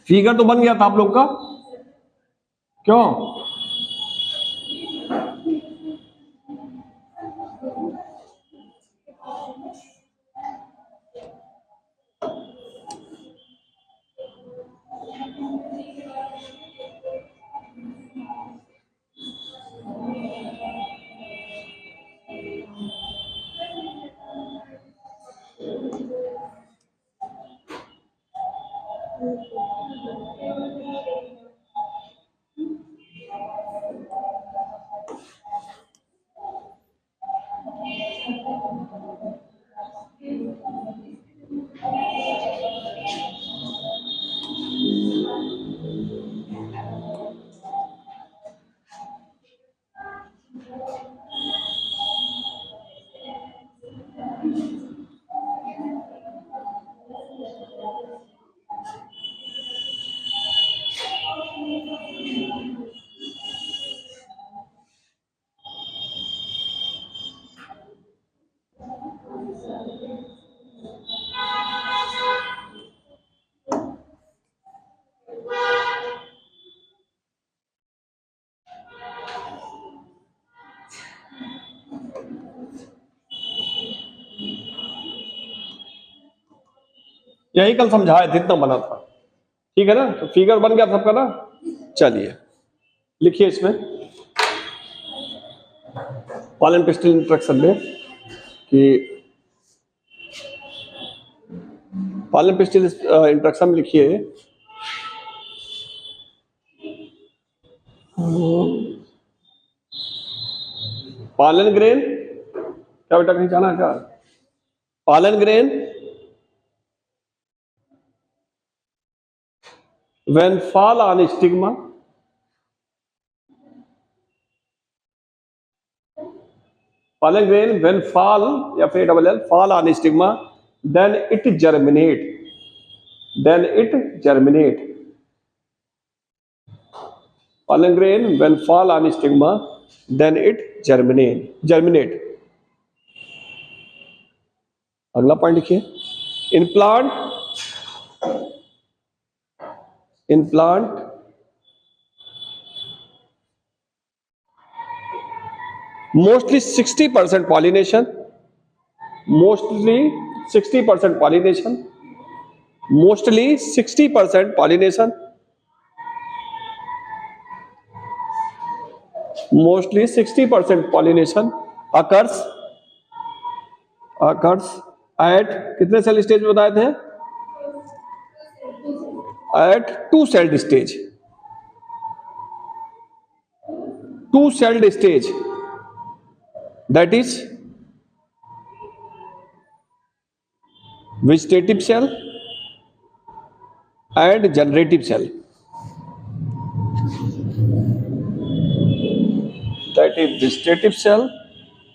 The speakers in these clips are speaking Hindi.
फिगर तो बन गया था आप लोग का, क्यों? यही कल समझाए थे, इतना बना था, ठीक है ना? तो फिगर बन गया सबका ना। चलिए लिखिए इसमें पॉलन पिस्टल इंट्रैक्शन में कि पॉलन पिस्टल इंट्रैक्शन में लिखिए पॉलन ग्रेन, क्या बेटा कहीं जाना है क्या? Pollen grain when fall on stigma, pollen grain when fall या फिर double L fall on stigma, then it germinate, then it germinate. Pollen grain when fall on stigma, then it germinate. अगला पॉइंट लिखिए, in plant mostly 60% pollination, mostly 60% pollination, mostly 60% pollination, mostly 60% pollination occurs at कितने सेल स्टेज में बताए थे? At two celled stage, that is vegetative cell and generative cell. That is vegetative cell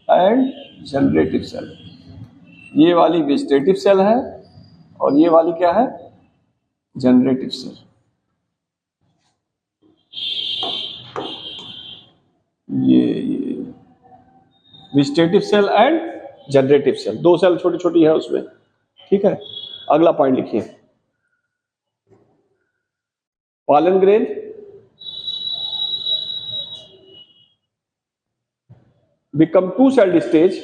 and generative cell. ये वाली वेजिटेटिव सेल है और ये वाली क्या है? Generative cell. ये vegetative cell and generative cell, दो सेल छोटी छोटी है उसमें, ठीक है? अगला पॉइंट लिखिए, pollen grain become two-celled stage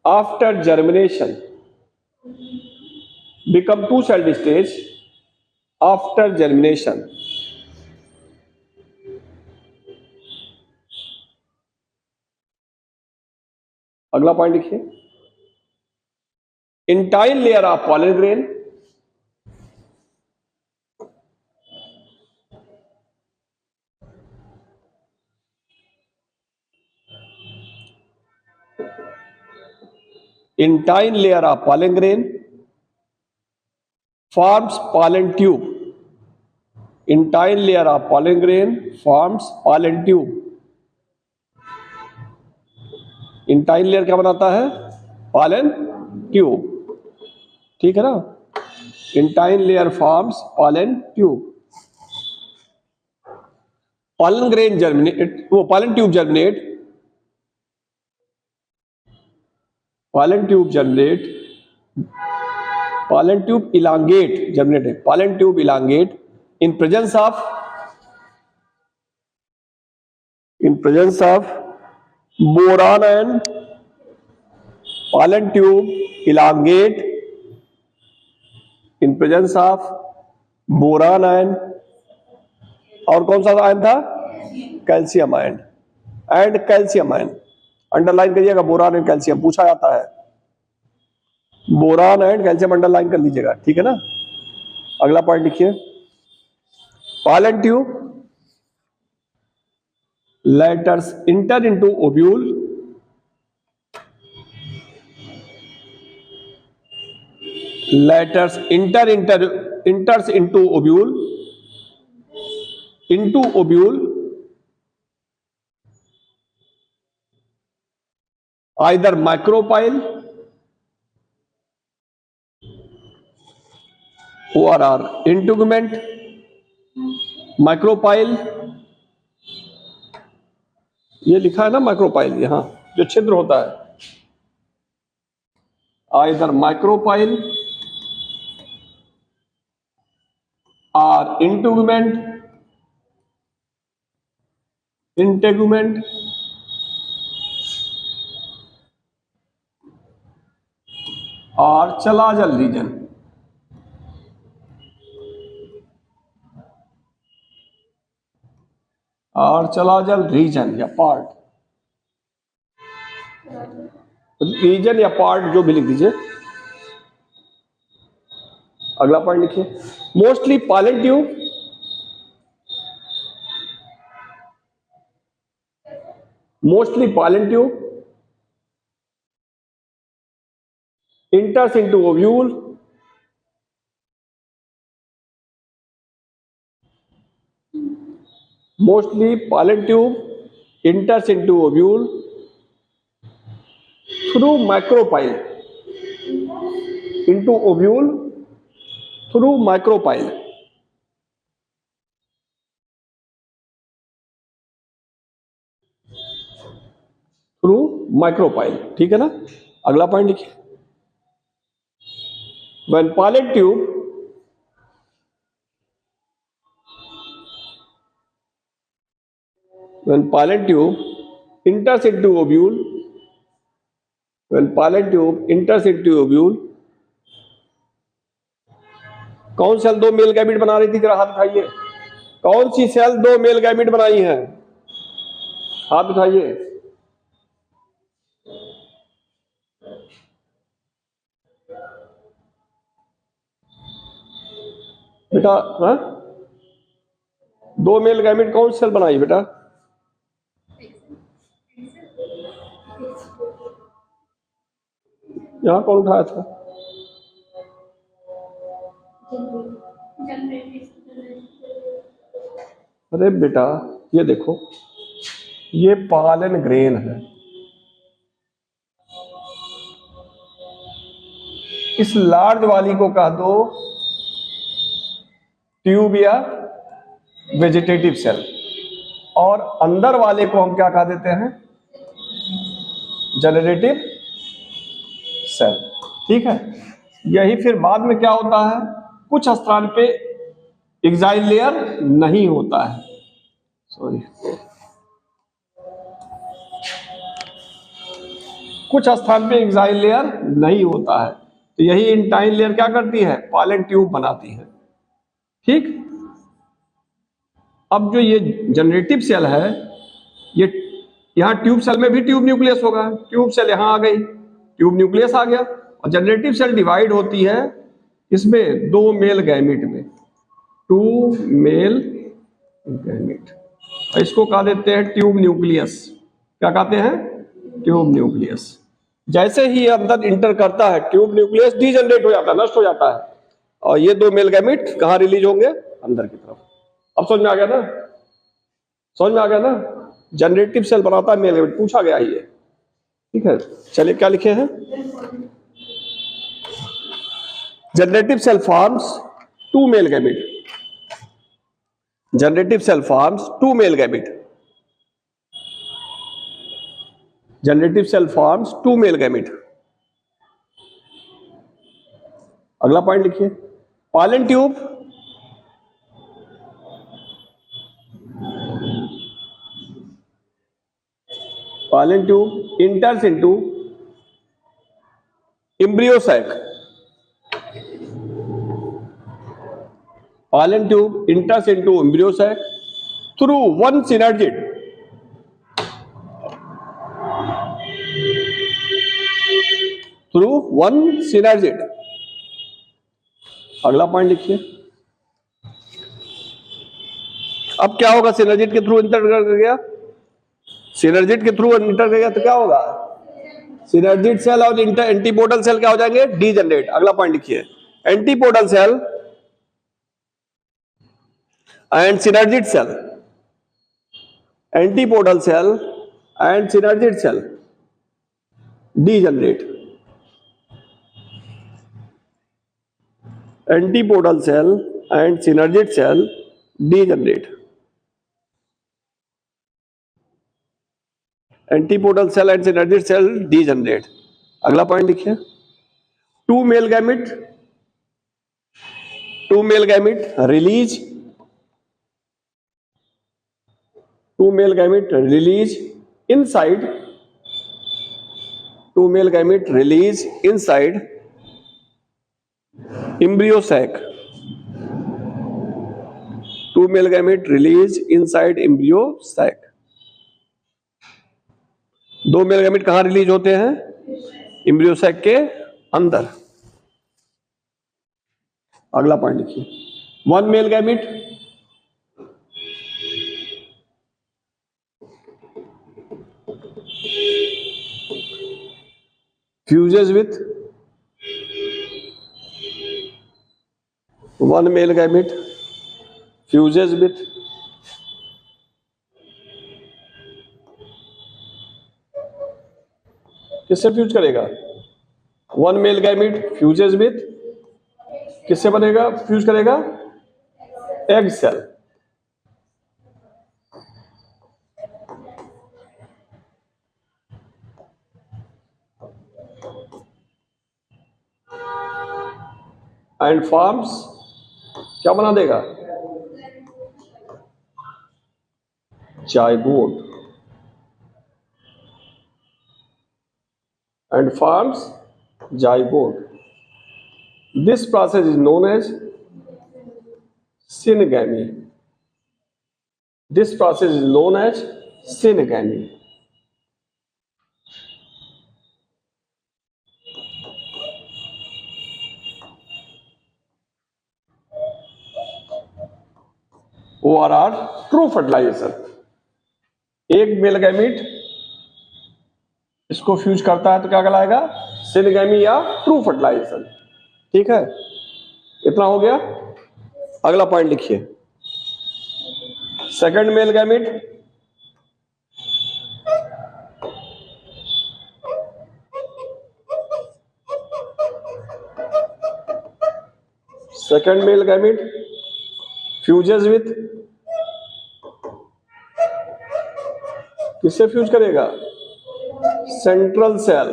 after germination, become two-celled stage after germination. अगला पॉइंट लिखिए, intine layer of pollen grain entire layer of pollen grain forms pollen tube. Entire layer of pollen grain forms pollen tube. Entire layer क्या बनाता है? pollen tube, ठीक है ना? Intine layer forms pollen tube. Pollen grain germinate, वो pollen tube germinate, pollen tube germinate, pollen tube elongate, germinate, pollen tube elongate in presence of boron and pollen tube elongate in presence of boron and और कौन सा आयन था, calcium ion and calcium ion, underline करिएगा, बोरान एंड कैल्शियम पूछा जाता है, बोरान एंड कैल्शियम अंडरलाइन कर लीजिएगा, ठीक है ना। अगला पॉइंट लिखिए, pollen tube letters inter into ovule, letters इंटर्स into ovule either micropyle or integument, micropyle, ये लिखा है ना माइक्रोपाइल, यहां जो छिद्र होता है, either माइक्रोपाइल और इंटेगुमेंट और चलाजल रीजन, और चलाजल रीजन या पार्ट, रीजन या पार्ट जो भी लिख दीजिए। अगला पॉइंट लिखिए, mostly pollen tube enters into ovule, mostly pollen tube enters into ovule through micropyle, into ovule through micropyle, ठीक है ना। अगला पॉइंट लिखिए, when pollen tube enters into ovule, कौन सेल दो मेल गैमीट बना रही थी, जरा हाथ उठाइए, कौन सी सेल दो मेल गैमीट बनाई है, हाथ उठाइए। बेटा हाँ, दो मेल गैमीट कौन सेल बनाई बेटा, यहां कौन उठाया था, अरे बेटा ये देखो, ये पॉलन ग्रेन है, इस लार्ज वाली को कह दो ट्यूब या वेजिटेटिव सेल, और अंदर वाले को हम क्या कह देते हैं, जनरेटिव सेल, ठीक है। यही फिर बाद में क्या होता है, कुछ स्थान पे एक्साइल लेयर नहीं होता है, सॉरी, कुछ स्थान पे एक्साइल लेयर नहीं होता है, तो यही इंटाइन लेयर क्या करती है, पॉलन ट्यूब बनाती है, ठीक। अब जो ये जनरेटिव सेल है, ये यहां ट्यूब सेल में भी ट्यूब न्यूक्लियस होगा, ट्यूब सेल यहां आ गई, ट्यूब न्यूक्लियस आ गया, और जनरेटिव सेल डिवाइड होती है इसमें दो मेल गैमीट में, 2 मेल गैमीट, और इसको कह देते हैं ट्यूब न्यूक्लियस, क्या कहते हैं, ट्यूब न्यूक्लियस। जैसे ही अंदर इंटर करता है, ट्यूब न्यूक्लियस डीजनरेट हो जाता है, नष्ट हो जाता है, और ये दो मेल गैमीट कहाँ रिलीज होंगे, अंदर की तरफ। अब समझ में आ गया ना, समझ में आ गया ना, जनरेटिव सेल बनाता है मेल गैमीट, पूछा गया ये, ठीक है। चलिए क्या लिखे हैं, generative cell forms two male gamete. Generative cell forms two male gamete. Generative cell forms two male gamete. अगला पॉइंट लिखिए, pollen tube enters into embryo sac. Pollen tube enters into embryo sac through one synergid. अगला पॉइंट लिखिए, अब क्या होगा, सिनर्जिड के थ्रू इंटर कर गया, सिनर्जिड के थ्रू इंटर कर गया तो क्या होगा, सिनर्जिड सेल और एंटीपोडल सेल क्या हो जाएंगे, डीजनरेट. अगला पॉइंट लिखिए, antipodal cell and synergid cell, antipodal cell and synergid cell degenerate. Antipodal cell and synergid cell degenerate. Antipodal cell and synergid cell degenerate. अगला पॉइंट लिखिए, two male gamete release inside embryo sac. Two male gamete release inside embryo sac. दो मेल गैमेट कहां रिलीज होते हैं, एम्ब्रियो सैक के अंदर. अगला पॉइंट लिखिए, one male gamete fuses with किससे फ्यूज करेगा, one male gamete fuses with किससे बनेगा, फ्यूज करेगा एग सेल. एंड फॉर्म्स क्या बना देगा, zygote. And forms zygote. This process is known as synegamy. ORR, true fertilization. एक मेल गैमेट इसको फ्यूज करता है तो क्या कहलाएगा, सिनगैमी या ट्रू फर्टिलाइजेशन. ठीक है, इतना हो गया. अगला पॉइंट लिखिए, second mail gamete fuses with किससे फ्यूज करेगा, सेंट्रल सेल.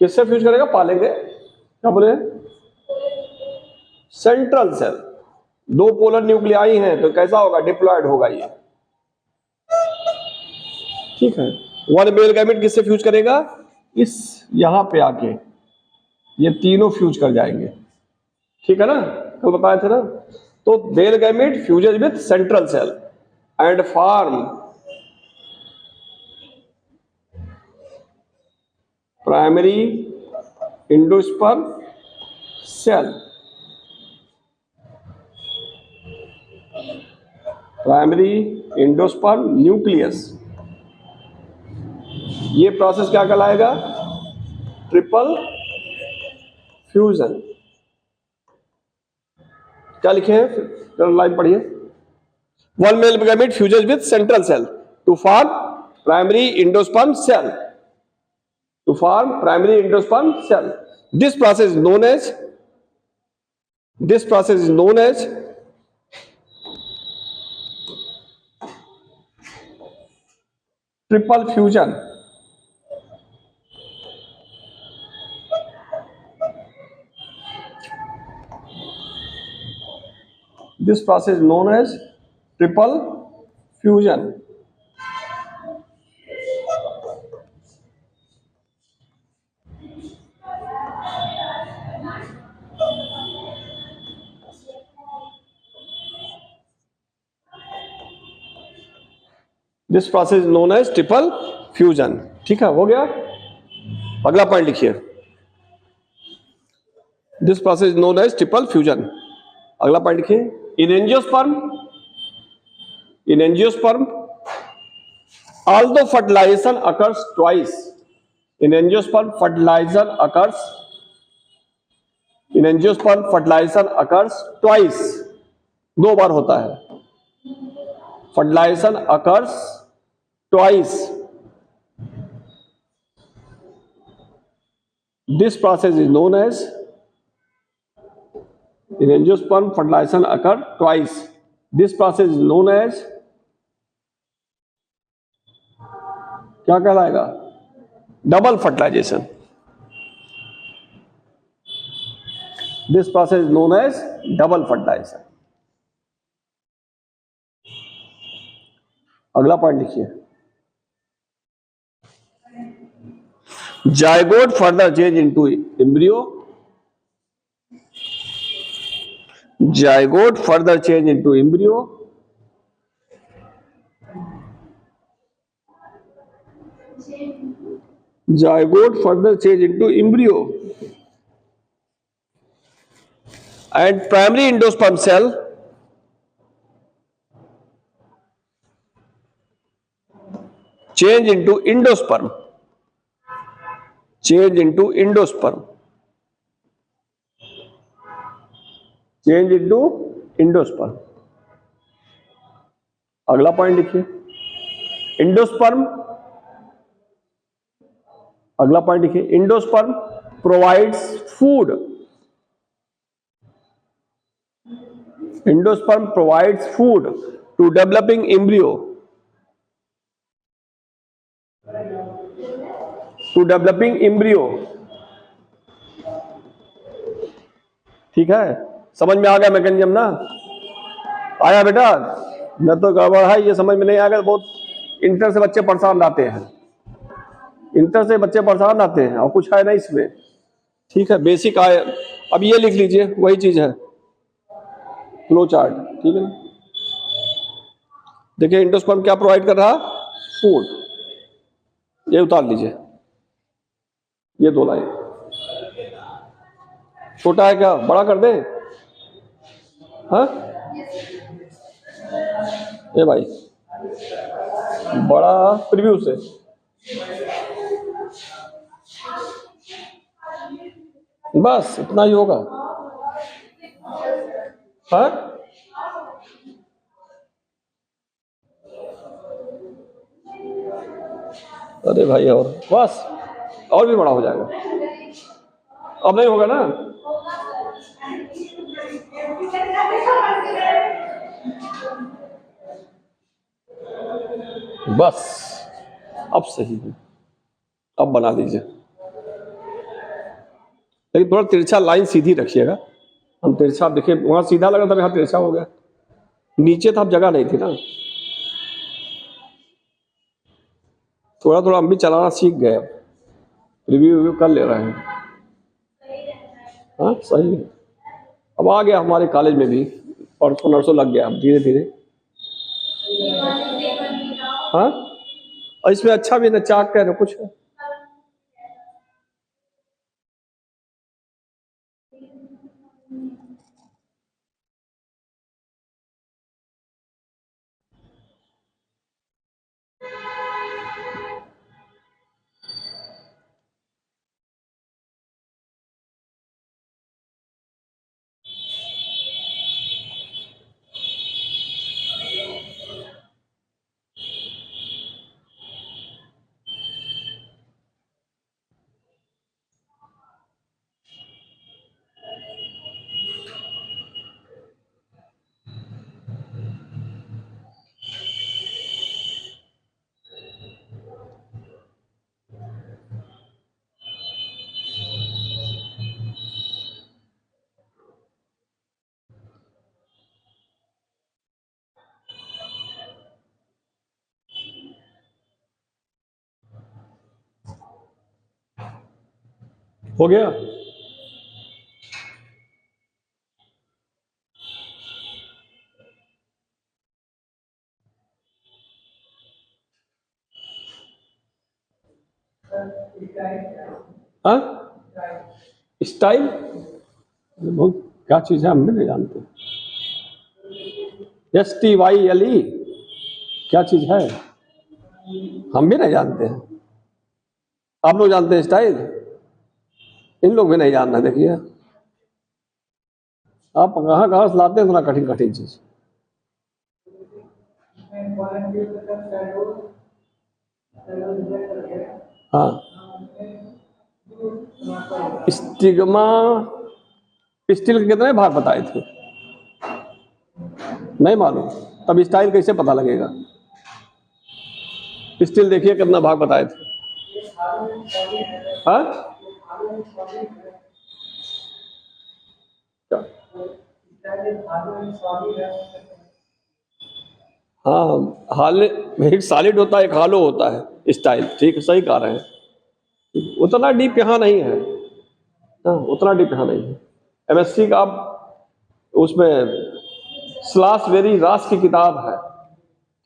किससे फ्यूज करेगा, पालेंगे क्या बोले, सेंट्रल सेल. दो पोलर न्यूक्लियाई हैं तो कैसा होगा, डिप्लॉयड होगा ये. ठीक है, वन मेल गैमेट किससे फ्यूज करेगा, इस यहां पे आके ये तीनों फ्यूज कर जाएंगे. ठीक है ना, कल बताए थे ना. तो male gamete fuses with central cell and form primary endosperm cell. Primary endosperm nucleus. ये प्रोसेस क्या कहलाएगा, ट्रिपल फ्यूजन. क्या लिखे हैं, लाइन पढ़िए. One male gamete fuses with central cell to form primary endosperm cell. This process is known as This process is known as triple fusion. This process is known as triple fusion. This process is known as triple fusion. ठीक है, हो गया. अगला पॉइंट लिखिए. This process is known as triple fusion. अगला पॉइंट लिखिए. In angiosperm, although fertilization occurs twice. In angiosperm, fertilization occurs twice. दो बार होता है. Fertilization occurs twice. This process is known as, in angiosperm fertilization occurs twice. This process is known as, क्या कहलाएगा? Double fertilization. This process is known as double fertilization. अगला पॉइंट लिखिए. Zygote further change into embryo. Zygote further change into embryo. Zygote further change into embryo. And primary endosperm cell change into endosperm. Change into endosperm. Change into endosperm. अगला पॉइंट लिखिए. एंडोस्पर्म. अगला पॉइंट लिखिए. Endosperm provides food. Endosperm provides food to developing embryo. To developing embryo. ठीक है, समझ में आ गया मैकेनिज्म ना? आया बेटा? न तो गड़बड़ है, ये समझ में नहीं आएगा. बहुत इंटर से बच्चे परेशान आते हैं. इंटर से बच्चे परेशान आते हैं और कुछ है नहीं इसमें. ठीक है, बेसिक आए. अब ये लिख लीजिए, वही चीज है. Flow chart. ठीक है ना? देखिए एंडोस्पर्म क्या प्रोवाइड कर रहा? फूड. ये उतार लीजिए, ये दो लाइन. छोटा है क्या? बड़ा कर दे? हाँ, ये भाई बड़ा प्रीव्यू से. बस इतना ही होगा. हाँ, अरे भाई, और बस और भी बड़ा हो जाएगा. अब नहीं होगा ना? बस अब सही है. अब बना दीजिए, लेकिन थोड़ा तिरछा लाइन सीधी रखिएगा. हम तिरछा देखिए, वहां सीधा लगा था, यहाँ तिरछा हो गया. नीचे था, अब जगह नहीं थी ना. थोड़ा थोड़ा हम भी चलाना सीख गए. रिव्यू कर ले रहे हैं. हाँ सही है. अब आ गया हमारे कॉलेज में भी, परसों नरसों लग गया. अब धीरे धीरे. हाँ, और इसमें अच्छा भी न चाक कह रहे कुछ है. हो गया? हाँ, स्टाइल बहुत क्या चीज है, हम भी नहीं जानते। STYLE क्या चीज है, हम भी नहीं जानते हैं। आप लोग जानते हैं स्टाइल? इन लोग भी नहीं जानना। देखिए आप कहाँ कहाँ से लाते हैं इतना कठिन कठिन चीज। हाँ, स्टिग्मा पिस्टिल के कितने भाग बताए थे? नहीं मालूम? तब स्टाइल कैसे पता लगेगा? पिस्टिल देखिए कितना भाग बताए थे। हाँ, हाँ, हाल एक सॉलिड होता है, एक हालो होता है स्टाइल। ठीक है, सही कह रहे हैं। उतना डीप यहाँ नहीं है। हाँ, उतना डीप यहाँ नहीं है। MSc का आप उसमें स्लास वेरी रास की किताब है,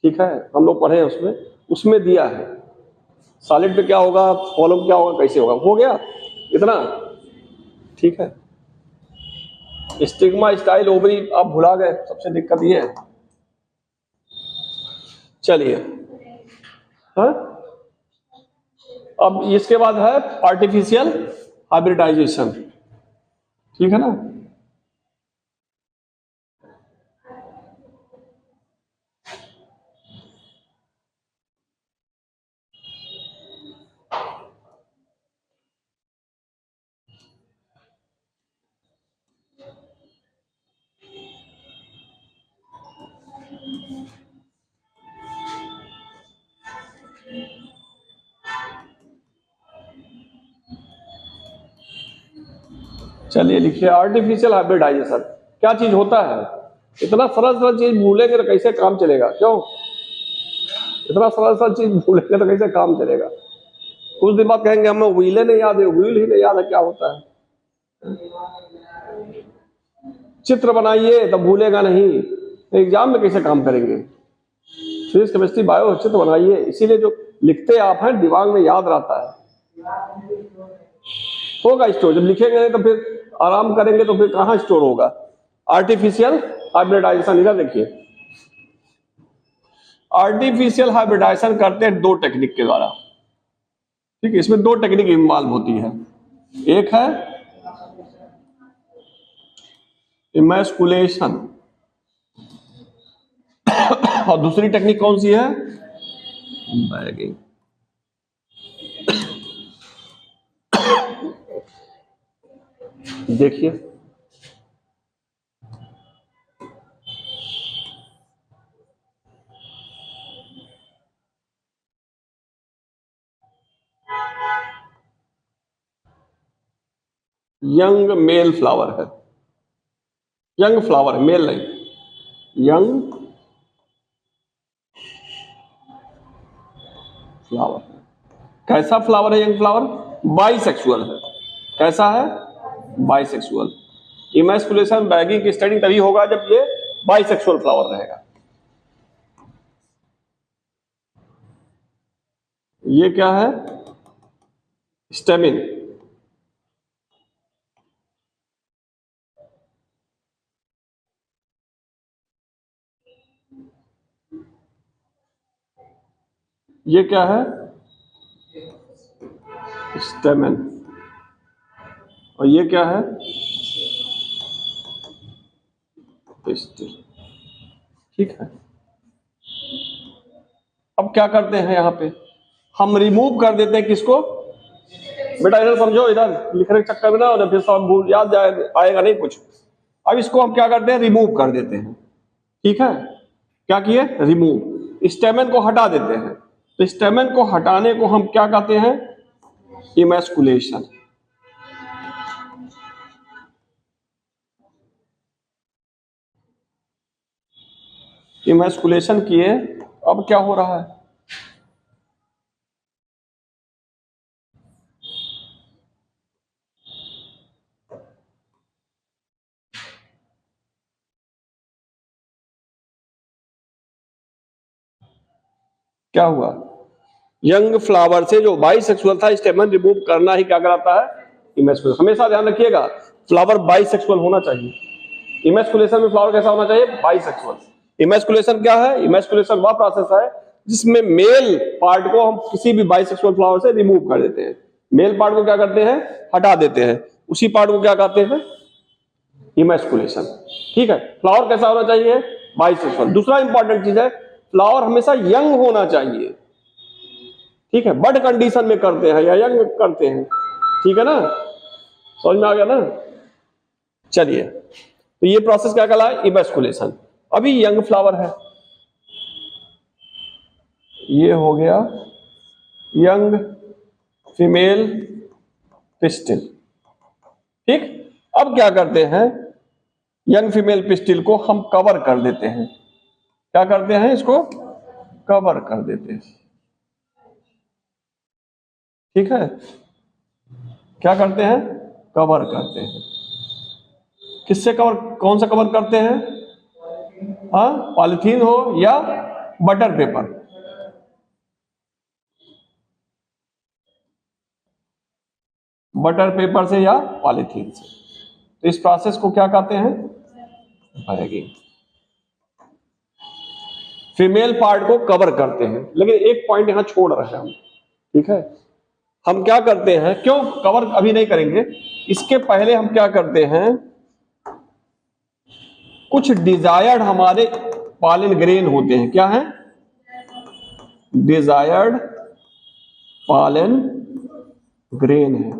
ठीक है, हम लोग पढ़े हैं उसमें, उसमें दिया है सॉलिड पे क्या होगा, कॉलम क्या होगा, कैसे होगा। हो गया इतना? ठीक है। स्टिग्मा स्टाइल ओवरी आप भुला गए, सबसे दिक्कत ये है। चलिए, हाँ, अब इसके बाद है आर्टिफिशियल हाइब्रिडाइजेशन। ठीक है ना? चलिए लिखिए, आर्टिफिशियल हाइब्रिडाइजेशन क्या चीज होता है? इतना सरल सरल चीज भूलेंगे तो कैसे काम चलेगा? क्यों? इतना सरल सरल चीज भूलेंगे तो कैसे काम चलेगा? कुछ दिन बाद कहेंगे हमें व्हील नहीं याद है, व्हील ही नहीं याद है क्या होता है। चित्र बनाइए तो भूलेगा नहीं, एग्जाम में कैसे काम करेंगे? फिजिक्स केमिस्ट्री बायो चित्र बनाइए, इसीलिए जो लिखते आप हैं दिमाग में याद रहता है। होगा स्टोर, जब लिखेंगे नहीं तो फिर आराम करेंगे तो फिर कहाँ स्टोर होगा? आर्टिफिशियल हाइब्रिडाइजेशन, इधर देखिए, आर्टिफिशियल हाइब्रिडाइजेशन करते हैं दो टेक्निक के द्वारा। ठीक है, इसमें दो टेक्निक इन्वॉल्व होती है। एक है इमैस्कुलेशन और दूसरी टेक्निक कौन सी है? बैगिंग। देखिए, यंग मेल फ्लावर है, यंग फ्लावर, मेल नहीं, यंग फ्लावर। कैसा फ्लावर है यंग फ्लावर? बाइसेक्सुअल है। कैसा है? बाइसेक्सुअल। इमैस्कुलेशन बैगिंग की स्टडी तभी होगा जब ये बाइसेक्सुअल फ्लावर रहेगा। ये क्या है? स्टेमिन। ये क्या है? स्टेमिन। और ये क्या है? पिस्टिल। ठीक है। अब क्या करते हैं यहां पे? हम रिमूव कर देते हैं किसको? बेटा इधर समझो, इधर लिखने के चक्कर में ना और फिर सब भूल याद जाए आएगा नहीं कुछ। अब इसको हम क्या करते हैं? रिमूव कर देते हैं। ठीक है, क्या किए? रिमूव। स्टेमन को हटा देते हैं। तो स्टेमन को हटाने को हम क्या कहते हैं? इमैस्कुलेशन। इमैस्कुलेशन किए, अब क्या हो रहा है? क्या हुआ, यंग फ्लावर से जो बाइसेक्सुअल था स्टेमन रिमूव करना ही क्या कराता है, इमैस्कुलेशन। हमेशा ध्यान रखिएगा फ्लावर बाइसेक्सुअल होना चाहिए। इमैस्कुलेशन में फ्लावर कैसा होना चाहिए, बाइसेक्सुअल। इमैस्कुलेशन क्या है, इमैस्कुलेशन वह प्रोसेस है जिसमें मेल पार्ट को हम किसी भी बाइसेक्सुअल फ्लावर से रिमूव कर देते हैं। मेल पार्ट को क्या करते हैं, हटा देते हैं, उसी पार्ट को क्या कहते हैं, इमैस्कुलेशन। ठीक है, फ्लावर कैसा होना चाहिए, बाइसेक्सुअल। दूसरा इंपॉर्टेंट चीज है, फ्लावर हमेशा यंग होना चाहिए। ठीक है, बड कंडीशन में करते हैं या यंग करते हैं, ठीक है ना, समझ में आ गया ना। चलिए, तो ये प्रोसेस क्या कहला है, इमैस्कुलेशन। अभी यंग फ्लावर है, ये हो गया यंग फीमेल पिस्टिल। ठीक, अब क्या करते हैं, यंग फीमेल पिस्टिल को हम कवर कर देते हैं। क्या करते हैं, इसको कवर कर देते हैं। ठीक है, क्या करते हैं, कवर करते हैं। किससे कवर, कौन सा कवर करते हैं, हाँ, पॉलिथीन हो या बटर पेपर। बटर पेपर से या पॉलिथीन से। तो इस प्रोसेस को क्या कहते हैं, बैगिंग। फीमेल पार्ट को कवर करते हैं, लेकिन एक पॉइंट यहां छोड़ रहे हैं हम। ठीक है, हम क्या करते हैं, क्यों कवर अभी नहीं करेंगे, इसके पहले हम क्या करते हैं, कुछ डिजायर्ड हमारे पॉलन ग्रेन होते हैं। क्या है, डिजायर्ड पॉलन ग्रेन है,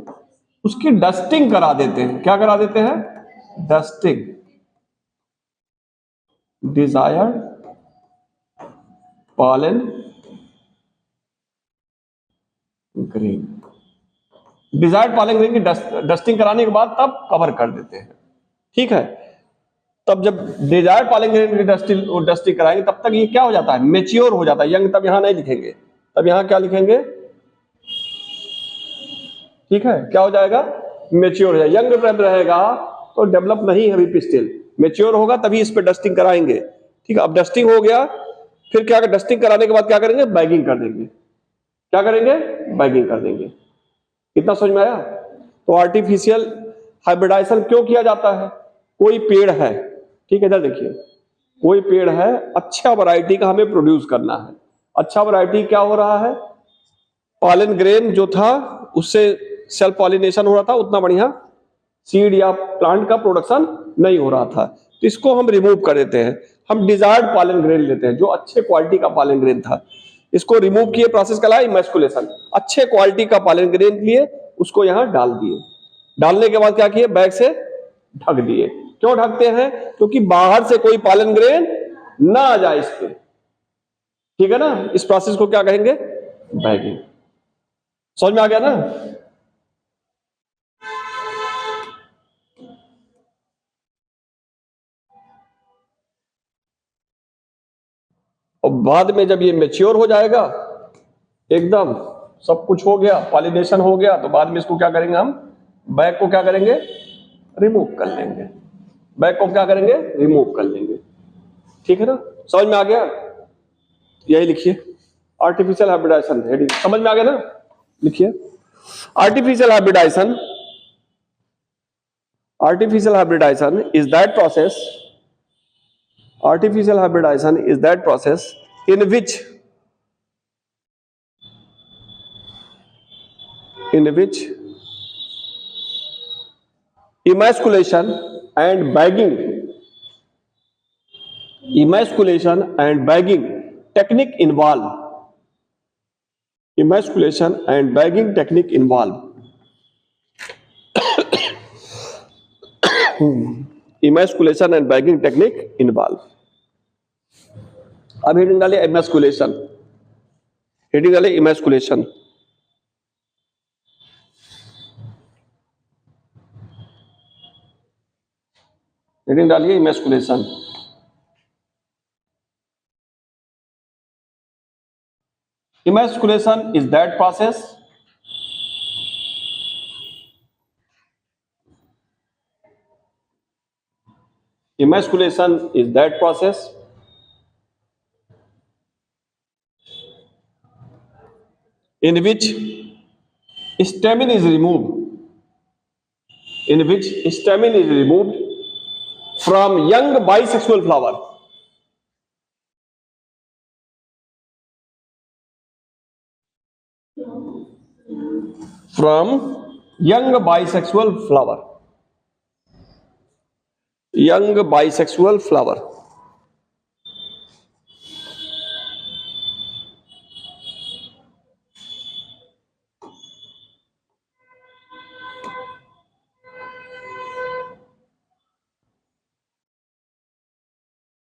उसकी डस्टिंग करा देते हैं। क्या करा देते हैं, dusting. Desired pollen grain, desired pollen grain की डस्टिंग कराने के बाद तब कवर कर देते हैं। ठीक है, तब जब डिजायर्ड पॉलन ग्रेन की डस्टिंग कराएंगे तब तक ये क्या हो जाता है, मेच्योर हो जाता है। यंग तब यहां नहीं लिखेंगे, तब यहां क्या लिखेंगे, ठीक है, क्या हो जाएगा, मेच्योर हो जाएगा। यंग जब रहेगा तो डेवलप नहीं है अभी पिस्टिल, मेच्योर होगा तभी इस पे डस्टिंग कराएंगे। ठीक है, अब डस्टिंग हो गया, फिर क्या, डस्टिंग कराने के बाद क्या करेंगे, बैगिंग कर देंगे। क्या करेंगे, बैगिंग कर देंगे। कितना समझ में आया। तो आर्टिफिशियल हाइब्रिडाइजेशन क्यों किया जाता है, कोई पेड़ है, ठीक है, इधर देखिए, कोई पेड़ है, अच्छा वैरायटी का हमें प्रोड्यूस करना है। अच्छा वैरायटी क्या हो रहा है, पॉलन ग्रेन जो था उससे सेल्फ पॉलिनेशन हो रहा था, उतना बढ़िया सीड या प्लांट का प्रोडक्शन नहीं हो रहा था, तो इसको हम रिमूव कर देते हैं। हम डिजायर्ड पॉलन ग्रेन लेते हैं, जो अच्छे क्वालिटी का पॉलन ग्रेन था, इसको रिमूव किए, प्रोसेस कहलाया इमैस्कुलेशन। अच्छे क्वालिटी का पॉलन ग्रेन लिए, उसको यहां डाल दिए, डालने के बाद क्या किए, बैग से ढक दिए। क्यों ढकते हैं, क्योंकि बाहर से कोई पॉलन ग्रेन ना आ जाए इस पे। ठीक है ना, इस प्रोसेस को क्या कहेंगे, बैगिंग। समझ में आ गया ना। और बाद में जब ये मैच्योर हो जाएगा, एकदम सब कुछ हो गया, पॉलिनेशन हो गया, तो बाद में इसको क्या करेंगे, हम बैग को क्या करेंगे, रिमूव कर लेंगे। बैग को क्या करेंगे, रिमूव कर लेंगे। ठीक है ना, समझ में आ गया। यही लिखिए, आर्टिफिशियल हाइब्रिडाइजेशन, हेडिंग समझ में आ गया ना, लिखिए artificial hybridization. Artificial hybridization is that process, artificial hybridization is that process in which emasculation and bagging technique involve. Emasculation and bagging technique involve. Emasculation and bagging technique involve. अब हेडिंग डालिए इमैस्कुलेशन, हेडिंग डालिए इमैस्कुलेशन। हेडिंग डालिए emasculation. Emasculation is that process in which stamen is removed, in which stamen is removed from young bisexual flower. From young bisexual flower. Young bisexual flower.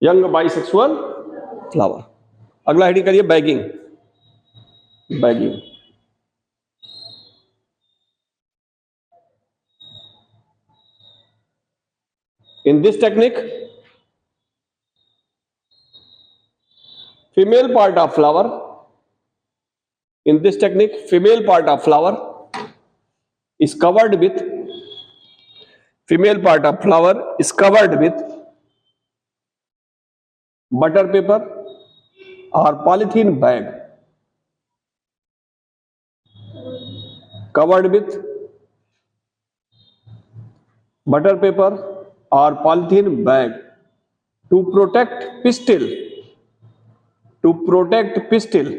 Young bisexual flower. अगला हेडिंग करिए bagging. Bagging in this technique female part of flower, in this technique female part of flower is covered with, female part of flower is covered with butter paper or polythene bag, covered with butter paper or polythene bag to protect pistil, to protect pistil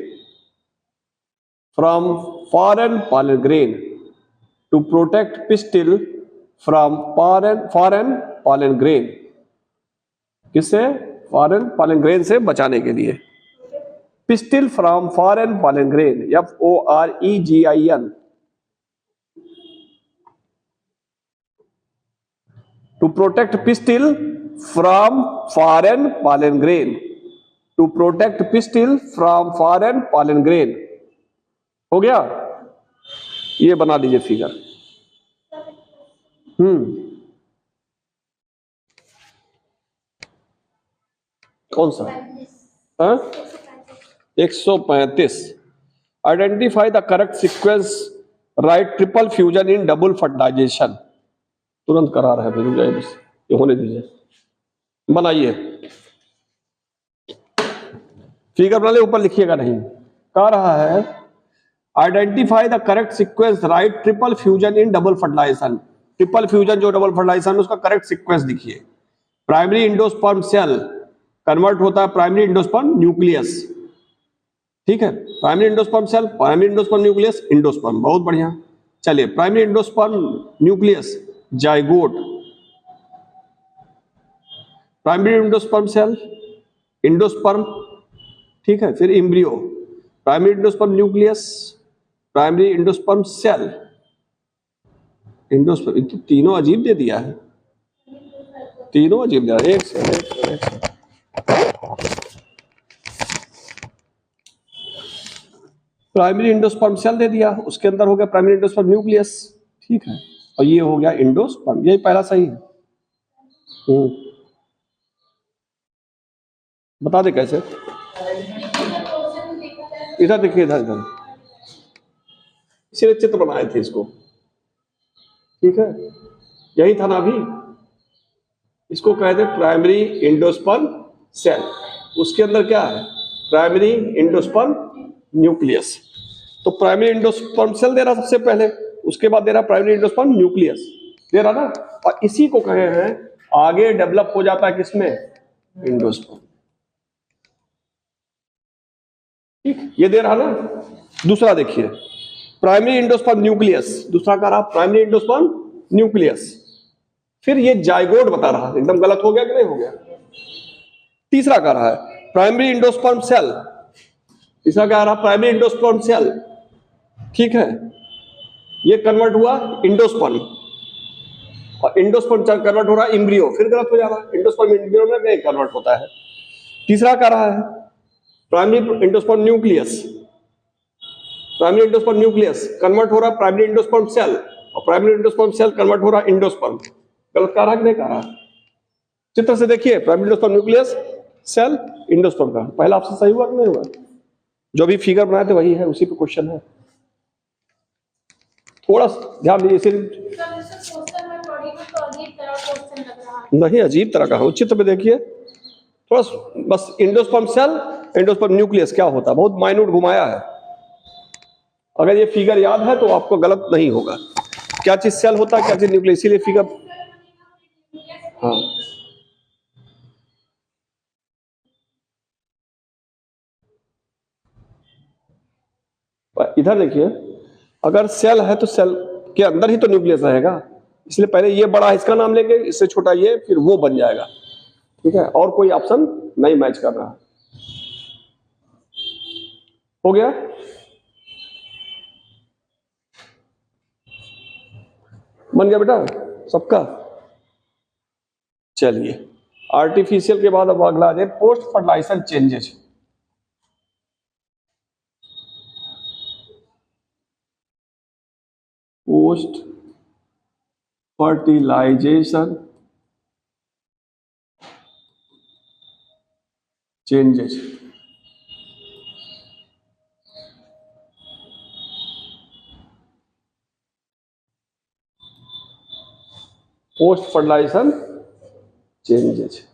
from foreign pollen grain, to protect pistil from foreign pollen grain, किससे? फॉरेन pollen grain से बचाने के लिए। pistil from foreign pollen grain, FOREGIN, to protect pistil from foreign pollen grain, to protect pistil from foreign pollen grain। हो गया? ये बना लीजिए फिगर। कौन सा? 135। Identify the correct sequence, write triple fusion in double fertilization. तुरंत करा रहा है, ये होने दीजिए, बनाइए फिगर बना ले, ऊपर लिखिएगा नहीं। कह रहा है identify the correct sequence, write triple fusion in double fertilization. Triple fusion जो डबल फर्टिलाइजेशन, उसका करेक्ट सीक्वेंस दिखिए। प्राइमरी इंडोस्पर्म सेल कन्वर्ट होता है प्राइमरी इंडोस्पर्म न्यूक्लियस, ठीक है। Primary endosperm cell, primary endosperm nucleus, endosperm, बहुत बढ़िया। चलिए, primary endosperm nucleus zygote, primary endosperm cell endosperm, ठीक है। फिर embryo, primary endosperm nucleus, primary endosperm cell, endosperm. तो तीनों अजीब दे दिया है, तीनों अजीब दे दिया। एक से प्राइमरी इंडोस्पर्म सेल दे दिया, उसके अंदर हो गया प्राइमरी इंडोस्पर्म न्यूक्लियस, ठीक है। और ये हो गया इंडोस्पर्म, यही पहला सही है। बता दे कैसे। इधर देखिए, इधर इधर, इसीलिए चित्र बनाए थे इसको, ठीक है। यही था ना अभी, इसको कहते प्राइमरी इंडोस्पर्म सेल। उसके अंदर क्या है? Primary endosperm nucleus. तो प्राइमरी इंडोस्पर्म सेल दे रहा सबसे पहले, उसके बाद दे रहा प्राइमरी इंडोस्पर्म न्यूक्लियस, दे रहा ना। और इसी को कहे हैं आगे डेवलप हो जाता है किसमें? इंडोस्पर्म, ठीक, ये दे रहा ना। दूसरा देखिए, प्राइमरी इंडोस्पर्म न्यूक्लियस, दूसरा कह रहा प्राइमरी इंडोस्पर्म न्यूक्लियस। फिर ये जाइगोट बता रहा, एकदम गलत हो गया कि नहीं हो गया? तीसरा कह रहा है प्राइमरी इंडोस्पर्म सेल, तीसरा कह रहा प्राइमरी इंडोस्पर्म सेल, ठीक है। ये कन्वर्ट हुआ इंडोस्पर्म, और इंडोस्पर्म कन्वर्ट हो रहा है एम्ब्रियो, फिर गलत हो जा रहा है। इंडोस्पर्म एम्ब्रियो में नहीं कन्वर्ट होता है। तीसरा कह रहा है primary endosperm nucleus, primary endosperm nucleus convert हो रहा है प्राइमरी इंडोस्पर्म सेल, और प्राइमरी इंडोस्पर्म सेल कन्वर्ट हो रहा है इंडोस्पर्म। गलत कह रहा कि नहीं कह रहा? चित्र से देखिए, primary endosperm nucleus cell endosperm का पहला ऑप्शन सही हुआ कि नहीं हुआ? जो भी फिगर बनाए थे वही है, उसी पे क्वेश्चन है। थोड़ा ध्यान दीजिए, नहीं अजीब तरह का हो, चित्र में देखिए थोड़ा, बस इंडोस्पर्म सेल इंडोस्पर्म न्यूक्लियस क्या होता है, बहुत माइन्यूट घुमाया है। अगर ये फिगर याद है तो आपको गलत नहीं होगा। क्या चीज सेल होता है, क्या चीज न्यूक्लियस, इसीलिए फिगर। हाँ, इधर देखिए, अगर सेल है तो सेल के अंदर ही तो न्यूक्लियस रहेगा, इसलिए पहले ये बड़ा है इसका नाम लेंगे, इससे छोटा ये, फिर वो बन जाएगा। ठीक है, और कोई ऑप्शन नहीं मैच कर रहा। हो गया? बन गया बेटा सबका? चलिए, आर्टिफिशियल के बाद अब अगला आ जाए post fertilization changes. Post fertilization changes. Post fertilization changes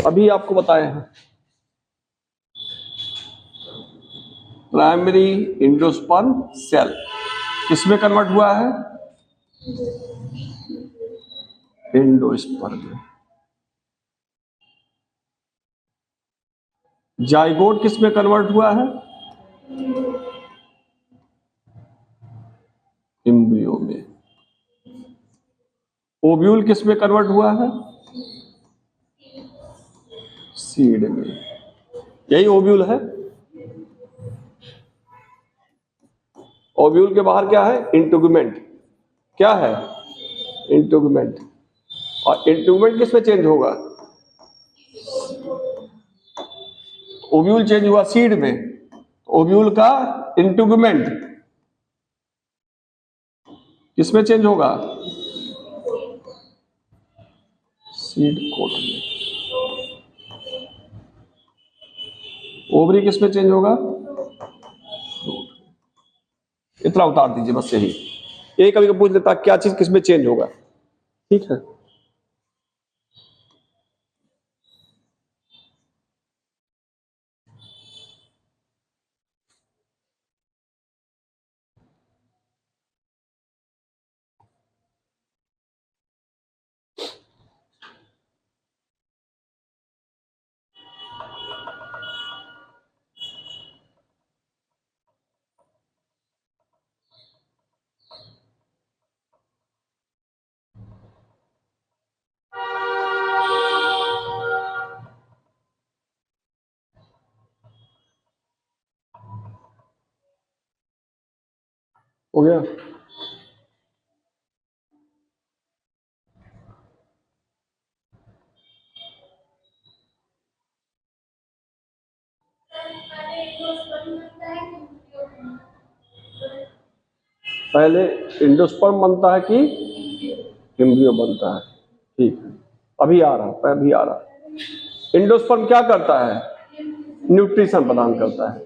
अभी आपको बताए हैं। प्राइमरी एंडोस्पर्म सेल किसमें कन्वर्ट हुआ है? एंडोस्पर्म में। जाइगोट किसमें कन्वर्ट हुआ है? एम्ब्रियो में। ओव्यूल किसमें कन्वर्ट हुआ है? सीड में। यही ओव्यूल है। ओव्यूल के बाहर क्या है? इंटुगमेंट। क्या है? इंटुगमेंट। और इंटुगमेंट किसमें चेंज होगा? ओव्यूल चेंज हुआ सीड में, ओव्यूल का इंटुगमेंट किसमें चेंज होगा? सीड कोट में। ओवरी किसमें चेंज होगा? इतना उतार दीजिए बस, यही। यही कभी कभी पूछ लेता क्या चीज किसमें चेंज होगा। ठीक है, हो गया। पहले एंडोस्पर्म बनता है कि एम्ब्रियो बनता है? ठीक है, अभी आ रहा, अभी आ रहा। एंडोस्पर्म क्या करता है? न्यूट्रिशन प्रदान करता है।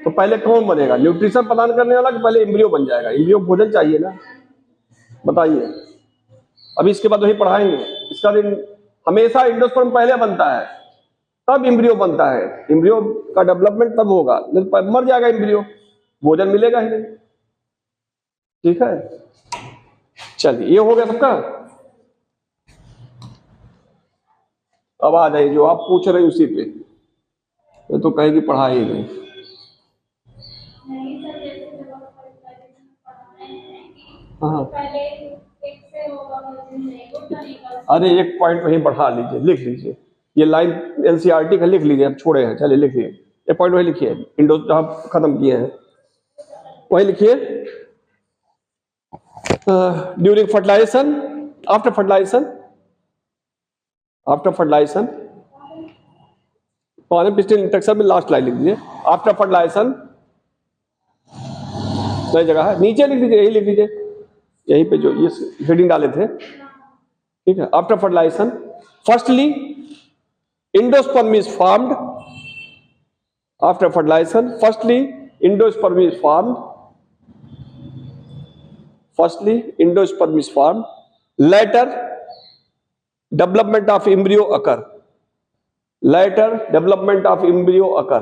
तो पहले कौन बनेगा? न्यूट्रिशन प्रदान करने वाला कि पहले एम्ब्रियो बन जाएगा? एम्ब्रियो भोजन चाहिए ना, बताइए। अभी इसके बाद वही पढ़ाएंगे। इसका दिन हमेशा एंडोस्पर्म पहले बनता है, तब एम्ब्रियो बनता है। एम्ब्रियो का डेवलपमेंट तब होगा, नहीं तो मर जाएगा एम्ब्रियो, भोजन मिलेगा ही नहीं। ठीक है, चलिए, ये हो गया सबका। अब आ जाइए जो आप पूछ रहे उसी पे। ये तो कहेगी पढ़ाई ही नहीं। हाँ, अरे एक पॉइंट वहीं बढ़ा लीजिए, लिख लीजिए। ये लाइन एनसीईआरटी का लिख लीजिए, अब छोड़े हैं, चलिए लिखिए। ये पॉइंट वही लिखिए, इंडो जहां खत्म किए हैं वही लिखिए। During fertilization, after fertilization, after fertilization, पिछले इंस्ट्रक्शन में लास्ट लाइन लिख दीजिए। आफ्टर फर्टिलाइजेशन नई जगह है, नीचे लिख दीजिए, यही लिख दीजिए, यहीं पे जो ये हेडिंग डाले थे। ठीक है, after fertilization firstly endosperm is formed. After fertilization firstly endosperm is formed. Firstly endosperm is formed, later development of embryo occur. Later development of embryo occur.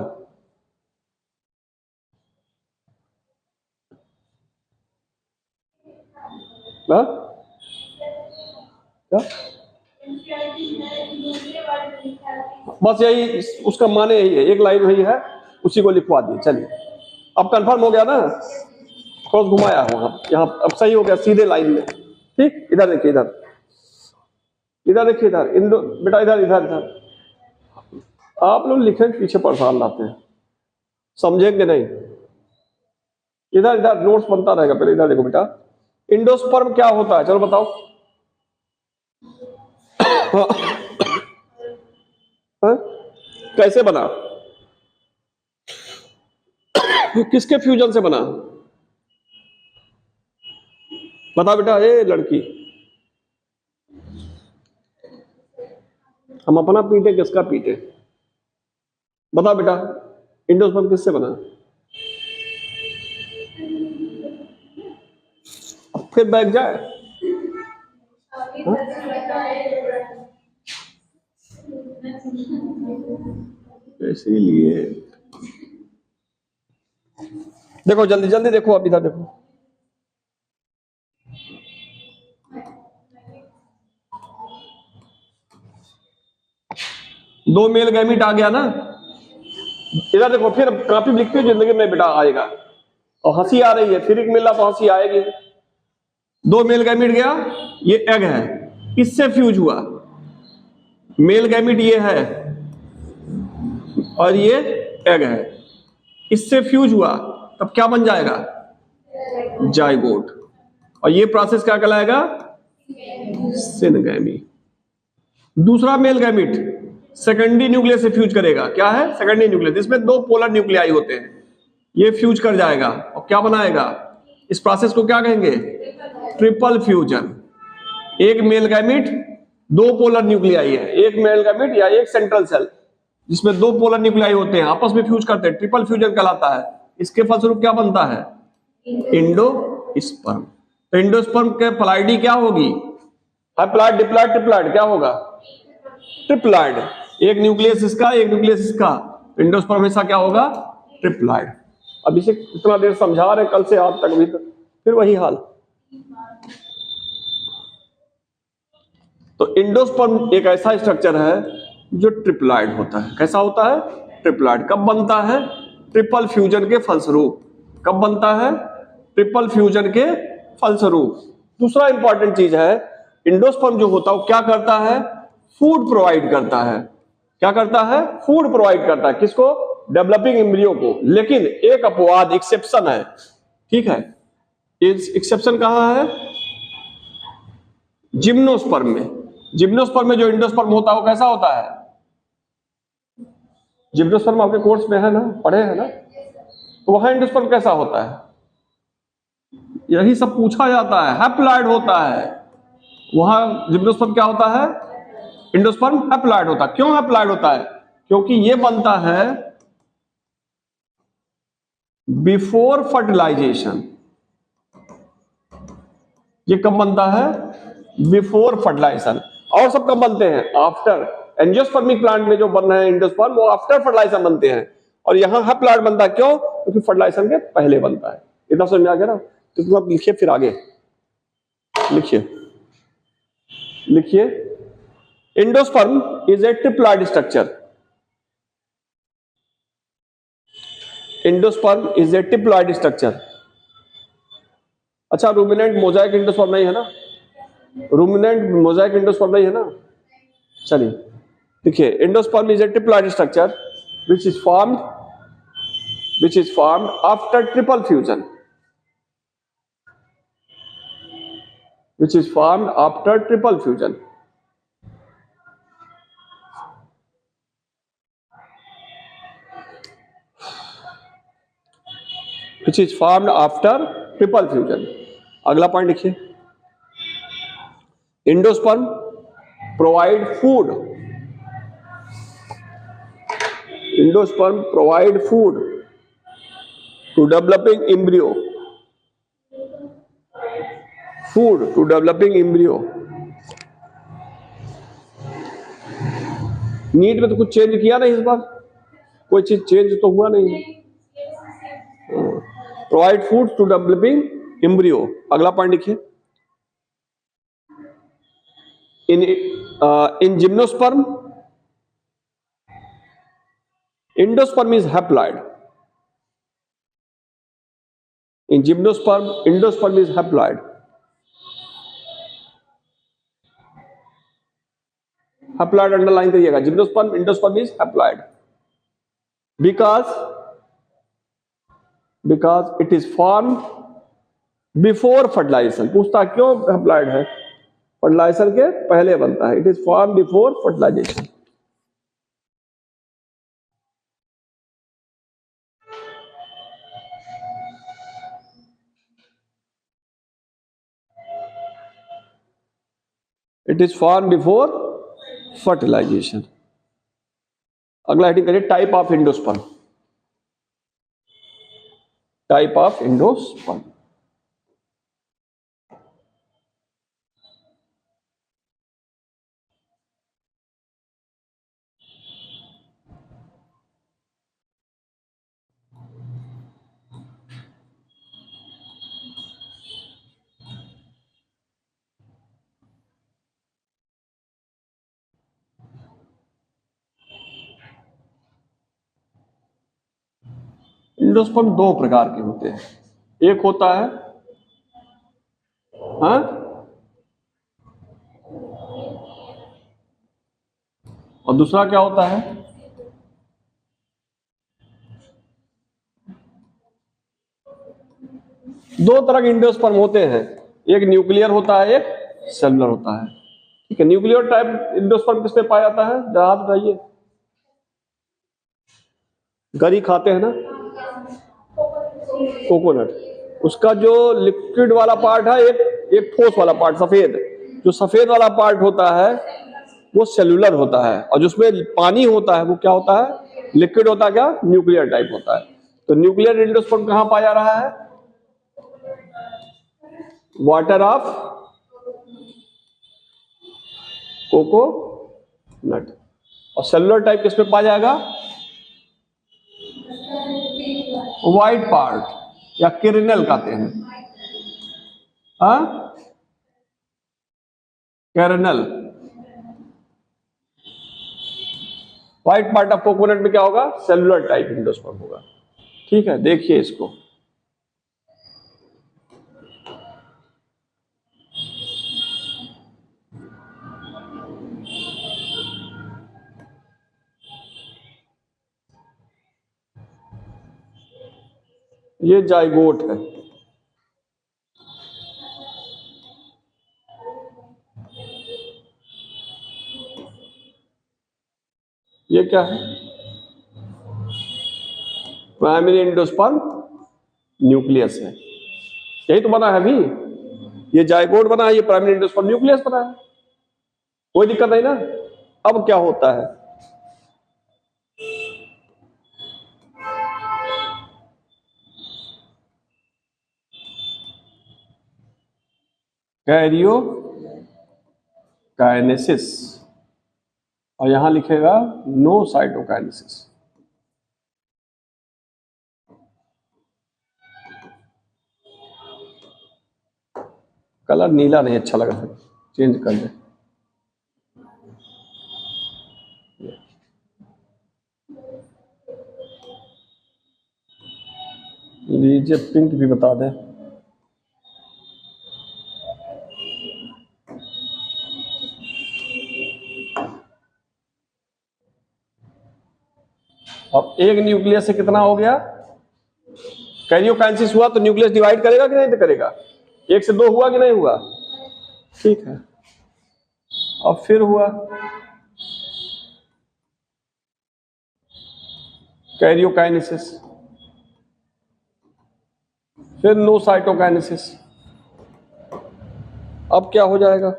हाँ? क्या? बस यही, उसका माने यही है, एक लाइन वही है, उसी को लिखवा दिए। चलिए अब कंफर्म हो गया ना, क्रॉस घुमाया वहां, यहाँ अब सही हो गया, सीधे लाइन में। ठीक, इधर देखिए, इधर इधर देखिए, इधर इन दो बेटा, इधर इधर इधर। आप लोग लिखें पीछे परेशान लाते हैं, समझेंगे नहीं। इधर इधर नोट्स बनता रहेगा, पहले इधर देखो बेटा, इंडोस्पर्म क्या होता है, चलो बताओ। हाँ? कैसे बना, किसके फ्यूजन से बना, बता बेटा। ए लड़की, हम अपना पीटे किसका पीटे, बता बेटा, इंडोस्पर्म किससे बना। अब फिर बैठ जाए। इसीलिए देखो, जल्दी जल्दी देखो, अब इधर देखो, दो मेल गैमीट आ गया ना। इधर देखो, फिर काफी लिखते हो जिंदगी में बेटा आएगा, और हंसी आ रही है, फिर एक मिला तो हंसी आएगी। दो मेल गैमीट गया, ये एग है, इससे फ्यूज हुआ, मेल गैमीट ये है और ये एग है, इससे फ्यूज हुआ, तब क्या बन जाएगा, जाइगोट। और ये प्रोसेस क्या कहलाएगा, सिनगैमी। दूसरा मेल गैमीट सेकेंडरी न्यूक्लियस से फ्यूज करेगा, क्या है, सेकेंडरी न्यूक्लियस, इसमें दो पोलर न्यूक्लियाई होते हैं, ये फ्यूज कर जाएगा और क्या बनाएगा, इस प्रोसेस को क्या कहेंगे, ट्रिपल फ्यूजन। एक मेल गैमीट, दो पोलर न्यूक्लियाई है, एक मेल गैमीट या एक सेंट्रल सेल जिसमें दो पोलर न्यूक्लियाई होते हैं, आपस में फ्यूज करते हैं, ट्रिपल फ्यूजन कहलाता है। इसके फलस्वरूप क्या बनता है, इंडोस्पर्म। तो इंडोस्पर्म के प्लाइडी क्या होगी, हैप्लॉइड, डिप्लॉइड, ट्रिप्लॉइड, क्या होगा, ट्रिप्लॉइड। एक न्यूक्लियस इसका, एक न्यूक्लियस इसका, इंडोस्पर्म हमेशा क्या होगा, ट्रिप्लॉइड। अब इसे इतना देर समझा रहे कल से आज तक भी, फिर वही हाल। तो इंडोस्पर्म एक ऐसा स्ट्रक्चर है जो ट्रिप्लॉइड होता है। कैसा होता है, ट्रिप्लॉइड। कब बनता है, ट्रिपल फ्यूजन के फलस्वरूप। कब बनता है, ट्रिपल फ्यूजन के फलस्वरूप। दूसरा इंपॉर्टेंट चीज है, इंडोस्पर्म जो होता है वो क्या करता है, फूड प्रोवाइड करता है। क्या करता है, फूड प्रोवाइड करता है, किसको, डेवलपिंग एम्ब्रियो को। लेकिन एक अपवाद, एक्सेप्शन है, ठीक है। एक्सेप्शन कहां है, जिम्नोस्पर्म में। जिम्नोस्पर्म में जो इंडोस्पर्म होता है वो कैसा होता है, जिम्नोस्पर्म आपके कोर्स में है ना, पढ़े हैं ना, तो वहां इंडोस्पर्म कैसा होता है, यही सब पूछा जाता है, हैप्लॉइड होता है। वहां जिम्नोस्पर्म क्या होता है, इंडोस्पर्म हैप्लॉइड होता है। क्यों हैप्लॉइड होता है, क्योंकि ये बनता है बिफोर फर्टिलाइजेशन। ये कब बनता है, बिफोर फर्टिलाइजेशन। और सब कब बनते हैं, आफ्टर। एंजियोस्पर्मिक प्लांट में जो बन रहे हैं इंडोस्पर्म, वो आफ्टर फर्टिलाइजेशन बनते हैं। और यहां हैप्लॉइड बनता है, क्यों, क्योंकि फर्टिलाइजेशन के पहले बनता है। इतना समझ में आ गया ना, तो तुम आप लिखिए, फिर आगे लिखिए, लिखिए, endosperm is a triploid structure. Endosperm is a triploid structure. अच्छा, रूमिनेंट मोजाइक इंडोस्पर्म नहीं है ना, रूमिनेंट मोजाइक इंडोस्पर्म नहीं है ना। चलिए देखिए, endosperm is a triploid structure which is formed after triple fusion, which is formed after triple fusion. Which is formed after triple fusion. अगला पॉइंट लिखिए, endosperm provide food, Endosperm provide food to developing embryo. Food to developing embryo. NEET में तो कुछ चेंज किया नहीं इस बार, कोई चीज चेंज तो हुआ नहीं है। Provide food to developing embryo. अगला पॉइंट लिखिए, in gymnosperm, endosperm is haploid. In gymnosperm, endosperm is haploid. Haploid underline करिएगा. Gymnosperm, endosperm is haploid because it is formed before fertilization. पूछता क्यों haploid है? फर्टिलाइजेशन के पहले बनता है. It is formed before fertilization. It is formed before fertilization. अगला हेडिंग करिए type of endosperm. Type of endosperm. Endosperm दो प्रकार के होते हैं. एक होता है और दूसरा क्या होता है? दो तरह के एंडोस्पर्म होते हैं. एक न्यूक्लियर होता है, एक सेलुलर होता है. ठीक है. न्यूक्लियर टाइप एंडोस्पर्म किसमें पाया जाता है? जरा बताइए. गरी खाते हैं ना, कोकोनट. उसका जो लिक्विड वाला पार्ट है, एक ठोस वाला पार्ट सफेद, जो सफेद वाला पार्ट होता है वो सेलुलर होता है, और जिसमें पानी होता है वो क्या होता है? लिक्विड होता है. क्या? न्यूक्लियर टाइप होता है. तो न्यूक्लियर एंडोस्पर्म कहां पाया जा रहा है? Water of coconut. और सेलुलर टाइप किसमें पाया जाएगा? व्हाइट पार्ट या केरिनल कहते हैं. केरिनल. व्हाइट पार्ट ऑफ कोकोनट में क्या होगा? सेलुलर टाइप एंडोस्पर्म होगा. ठीक है. देखिए इसको. ये जाइगोट है. ये क्या है? प्राइमरी एंडोस्पर्म न्यूक्लियस है. यही तो बना है अभी. ये जाइगोट बना है, ये प्राइमरी एंडोस्पर्म न्यूक्लियस बना है. कोई दिक्कत नहीं ना. अब क्या होता है? कैरियो काइनेसिस, और यहां लिखेगा नो साइटोकाइनेसिस. कलर नीला नहीं अच्छा लगा है, चेंज कर दे. लीजिए पिंक भी बता दें. अब एक न्यूक्लियस से कितना हो गया? कैरियोकाइनेसिस हुआ तो न्यूक्लियस डिवाइड करेगा कि नहीं करेगा? एक से दो हुआ कि नहीं हुआ? ठीक है. अब फिर हुआ कैरियोकाइनेसिस, फिर नो साइटोकाइनेसिस. अब क्या हो जाएगा?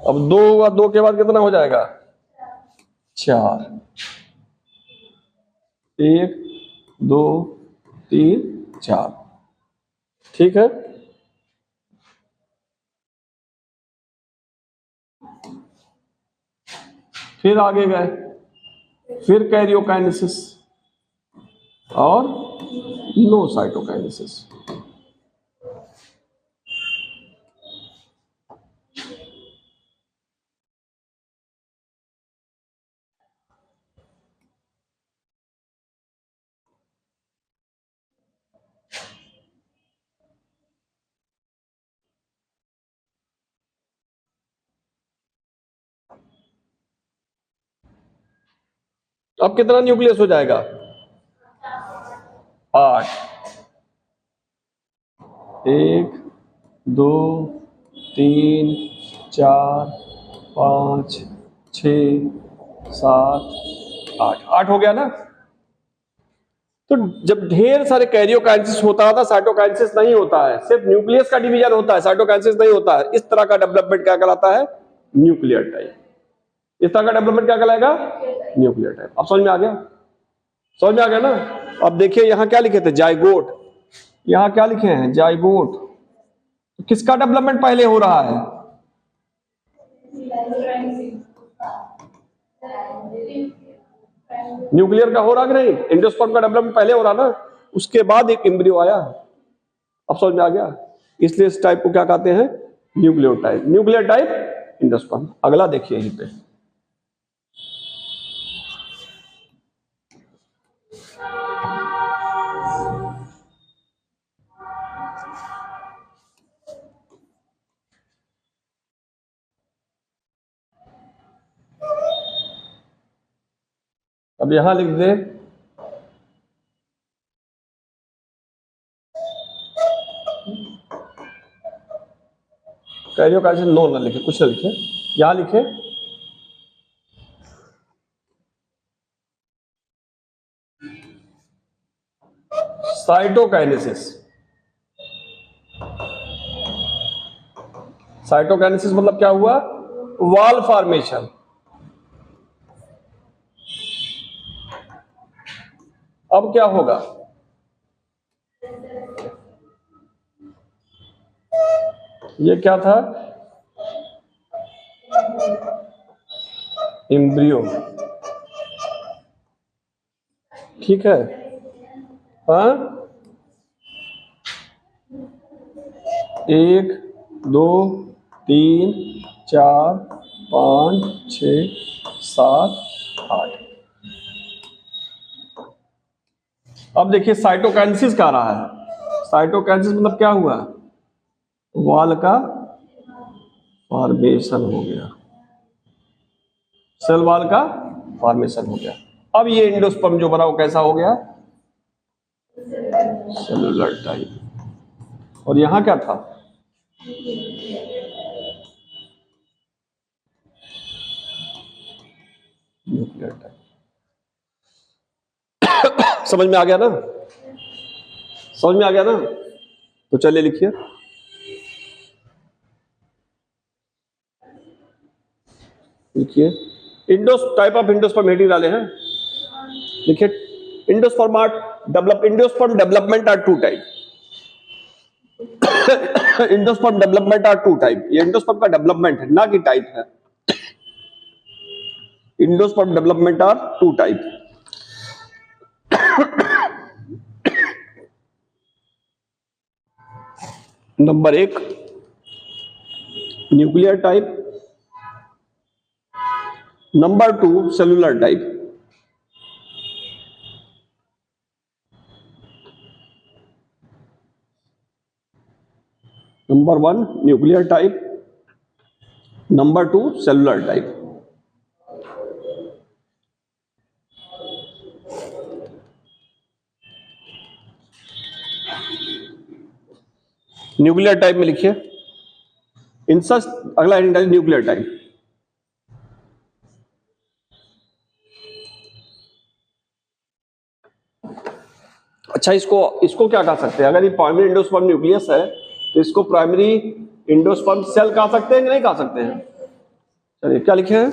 अब दो हुआ, दो के बाद कितना हो जाएगा? चार. एक, दो, तीन, चार. ठीक है. फिर आगे गए. फिर कैरियोकाइनेसिस और नो साइटोकाइनेसिस। अब कितना न्यूक्लियस हो जाएगा? 8। 1 2 3 4 5 6 7 8। 8 हो गया ना? तो जब ढेर सारे कैरियोकाइनेसिस होता था, साइटोकाइनेसिस नहीं होता है, सिर्फ न्यूक्लियस का डिवीजन होता है, साइटोकाइनेसिस नहीं होता है। इस तरह का डेवलपमेंट क्या कहलाता है? Nuclear type. इस तरह का डेवलपमेंट क्या कहलाएगा? Nuclear type. अब समझ में आ गया? समझ में आ गया ना? अब देखिए यहां क्या लिखे थे? जाइगोट। यहां क्या लिखे हैं? जाइगोट। किसका डेवलपमेंट पहले हो रहा है? न्यूक्लियर का हो रहा कि नहीं? एंडोस्पर्म का डेवलपमेंट पहले हो रहा ना, उसके बाद एक एम्ब्रियो आया। अब समझ में आ गया? इसलिए इस टाइप को क्या कहते हैं? Nuclear type. Nuclear type endosperm. अगला देखिए यहीं पे, अब यहां लिख दे कैरियोकाइनेसिस। नो ना लिखे, कुछ ना लिखे, यहां लिखे साइटोकाइनेसिस। साइटोकाइनेसिस मतलब क्या हुआ? Wall formation. अब क्या होगा? ये क्या था? एम्ब्रियो। ठीक है? हाँ, 1 2 3 4 5 6 7 8। अब देखिए साइटोकाइनेसिस का रहा है। साइटोकाइनेसिस मतलब क्या हुआ? वॉल का फॉर्मेशन हो गया, सेल वॉल का फॉर्मेशन हो गया। अब ये एंडोस्पर्म जो बना वो कैसा हो गया? Cellular type. और यहां क्या था? Nuclear type. समझ में आ गया ना? समझ में आ गया ना? तो चलिए लिखिए, लिखिए इंडोस टाइप ऑफ एंडोस्पर्म हेडिंग डाले हैं। लिखिए endosperm development are two type. Endosperm development are two type. ये एंडोस्पर्म का डेवलपमेंट है, ना कि टाइप है। Endosperm development are two type. Number 1 nuclear type, number 2 cellular type. Number 1 nuclear type, number 2 cellular type. Nuclear type में लिखिए इंसस, अगला हेडिंग डालिए न्यूक्लियर टाइप। अच्छा, इसको इसको क्या कह सकते हैं? अगर ये प्राइमरी एंडोस्पर्म न्यूक्लियस है तो इसको प्राइमरी एंडोस्पर्म सेल कह सकते हैं कि नहीं कह सकते हैं? चलिए क्या लिखे हैं?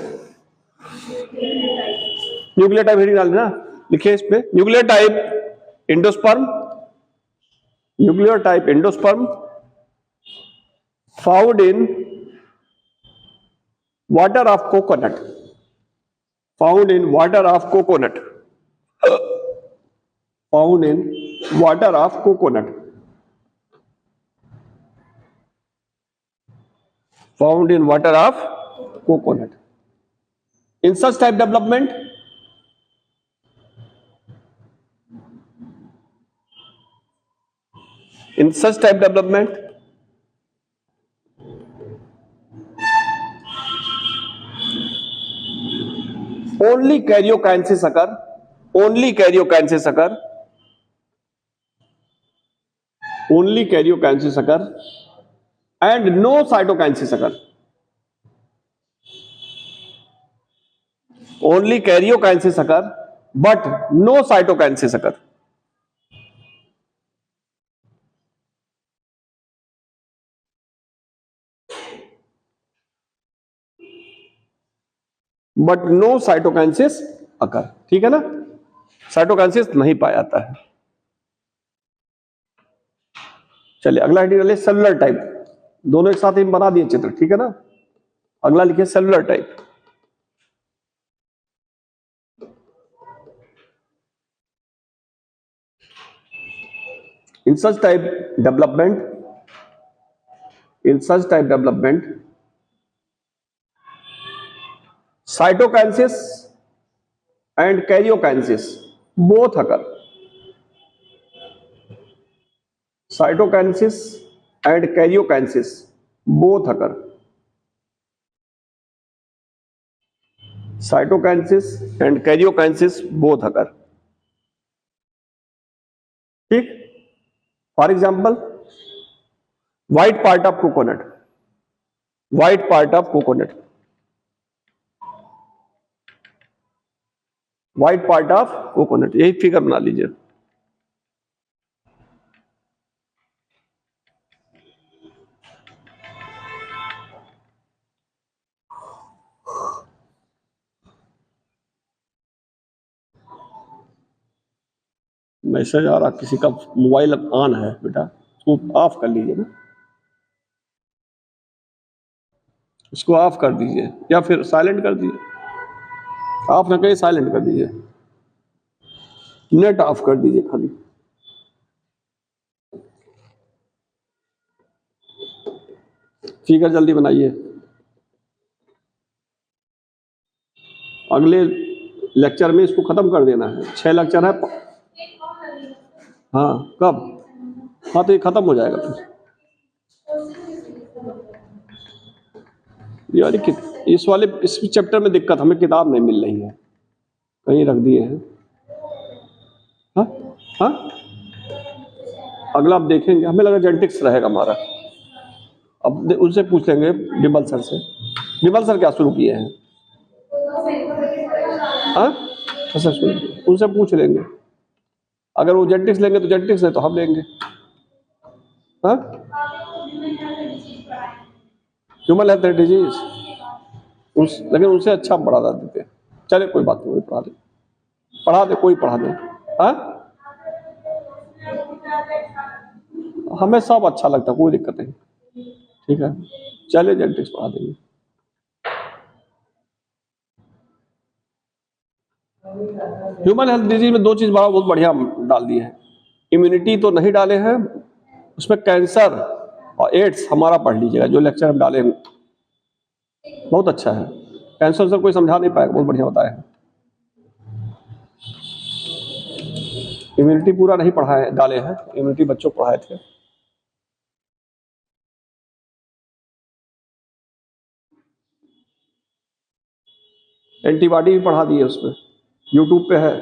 न्यूक्लियर टाइप हेडिंग डालना, लिखिए इस पे nuclear type endosperm, nuclear type endosperm found in water of coconut, found in water of coconut, found in water of coconut, found in water of coconut. In such type development, in such type development, only karyokinesis occur, only karyokinesis occur, only karyokinesis occur, and no cytokinesis occur. Only karyokinesis occur, but no cytokinesis occur. But no cytokinesis occur. ठीक है ना, साइटोकाइनेसिस नहीं पाया जाता है. चलिए अगला हेडिंग ले सेलुलर टाइप. दोनों एक साथ ही बना दिए चित्र, ठीक है ना. अगला लिखिए cellular type. In such type development, cytokinesis and karyokinesis both occur. Cytokinesis and karyokinesis both occur. Cytokinesis and karyokinesis both occur. ठीक. For example, white part of coconut, white part of coconut, white part of coconut. यही फिगर बना लीजिए. मैसेज आ रहा, किसी का मोबाइल ऑन है बेटा, उसको ऑफ कर लीजिए ना, उसको ऑफ कर दीजिए या फिर साइलेंट कर दीजिए. ऑफ ना करिए, साइलेंट कर दीजिए, नेट ऑफ कर दीजिए खाली. फिगर जल्दी बनाइए. अगले लेक्चर में इसको खत्म कर देना है. 6 लेक्चर है. हाँ कब? हाँ तो ये खत्म हो जाएगा फिर. यार इस वाले इस चैप्टर में दिक्कत, हमें किताब नहीं मिल रही है, कहीं रख दिए हैं. हाँ हाँ अगला आप देखेंगे, हमें लगा जेनेटिक्स रहेगा हमारा. अब उनसे पूछ लेंगे डिम्बल सर से. डिम्बल सर क्या शुरू किए हैं? हाँ अच्छा उनसे पूछ लेंगे. अगर वो जेनेटिक्स लेंगे तो जेनेटिक्स है, तो हम लेंगे. हाँ ह्यूमन हेल्थ डिजीज लेकिन उनसे अच्छा हम पढ़ा देते. चले कोई बात नहीं, पढ़ा दे कोई पढ़ा दे. हाँ हमें सब अच्छा लगता, कोई दिक्कत नहीं. ठीक है चले जेनेटिक्स पढ़ा देंगे. ह्यूमन हेल्थ डिजीज में 2 चीज बहुत बढ़िया डाल दी है. इम्यूनिटी तो नहीं डाले हैं, उसमें कैंसर और एड्स हमारा पढ़ लीजिएगा, जो लेक्चर हम डाले हैं बहुत अच्छा है. कैंसर सर कोई समझा नहीं पाएगा, बहुत बढ़िया बताया है. इम्यूनिटी पूरा नहीं पढ़ाए डाले हैं, इम्यूनिटी बच्चों को पढ़ाए थे. एंटीबॉडी भी पढ़ा दिए उसमें, यूट्यूब पे है,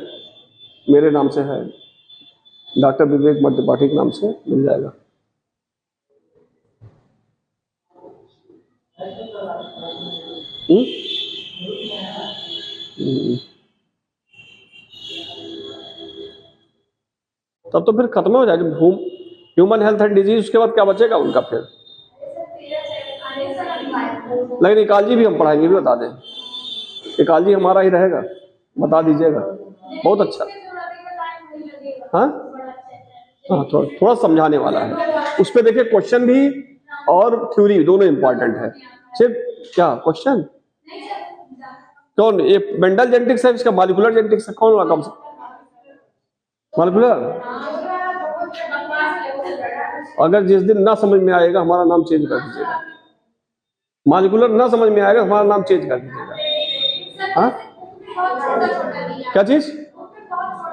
मेरे नाम से है, डॉक्टर विवेक मध्यपाठी के नाम से मिल जाएगा. तब तो फिर खत्म हो जाएगा ह्यूमन हेल्थ एंड डिजीज. उसके बाद क्या बचेगा उनका फिर? लेकिन इकालजी भी हम पढ़ाएंगे, भी बता दें. इकालजी हमारा ही रहेगा, बता दीजिएगा. बहुत अच्छा. हाँ हाँ थोड़ा समझाने वाला है. उस पर देखिए क्वेश्चन भी और थ्योरी दोनों इंपॉर्टेंट है. सिर्फ क्या क्वेश्चन कौन, ये मेंडल जेनेटिक्स है, इसका मॉलिक्यूलर जेनेटिक्स है, कौन वाला कम से मॉलिक्यूलर? अगर जिस दिन ना समझ में आएगा हमारा नाम चेंज कर दीजिएगा, मॉलिक्यूलर ना समझ में आएगा हमारा नाम चेंज कर दीजिएगा। हाँ, क्या चीज?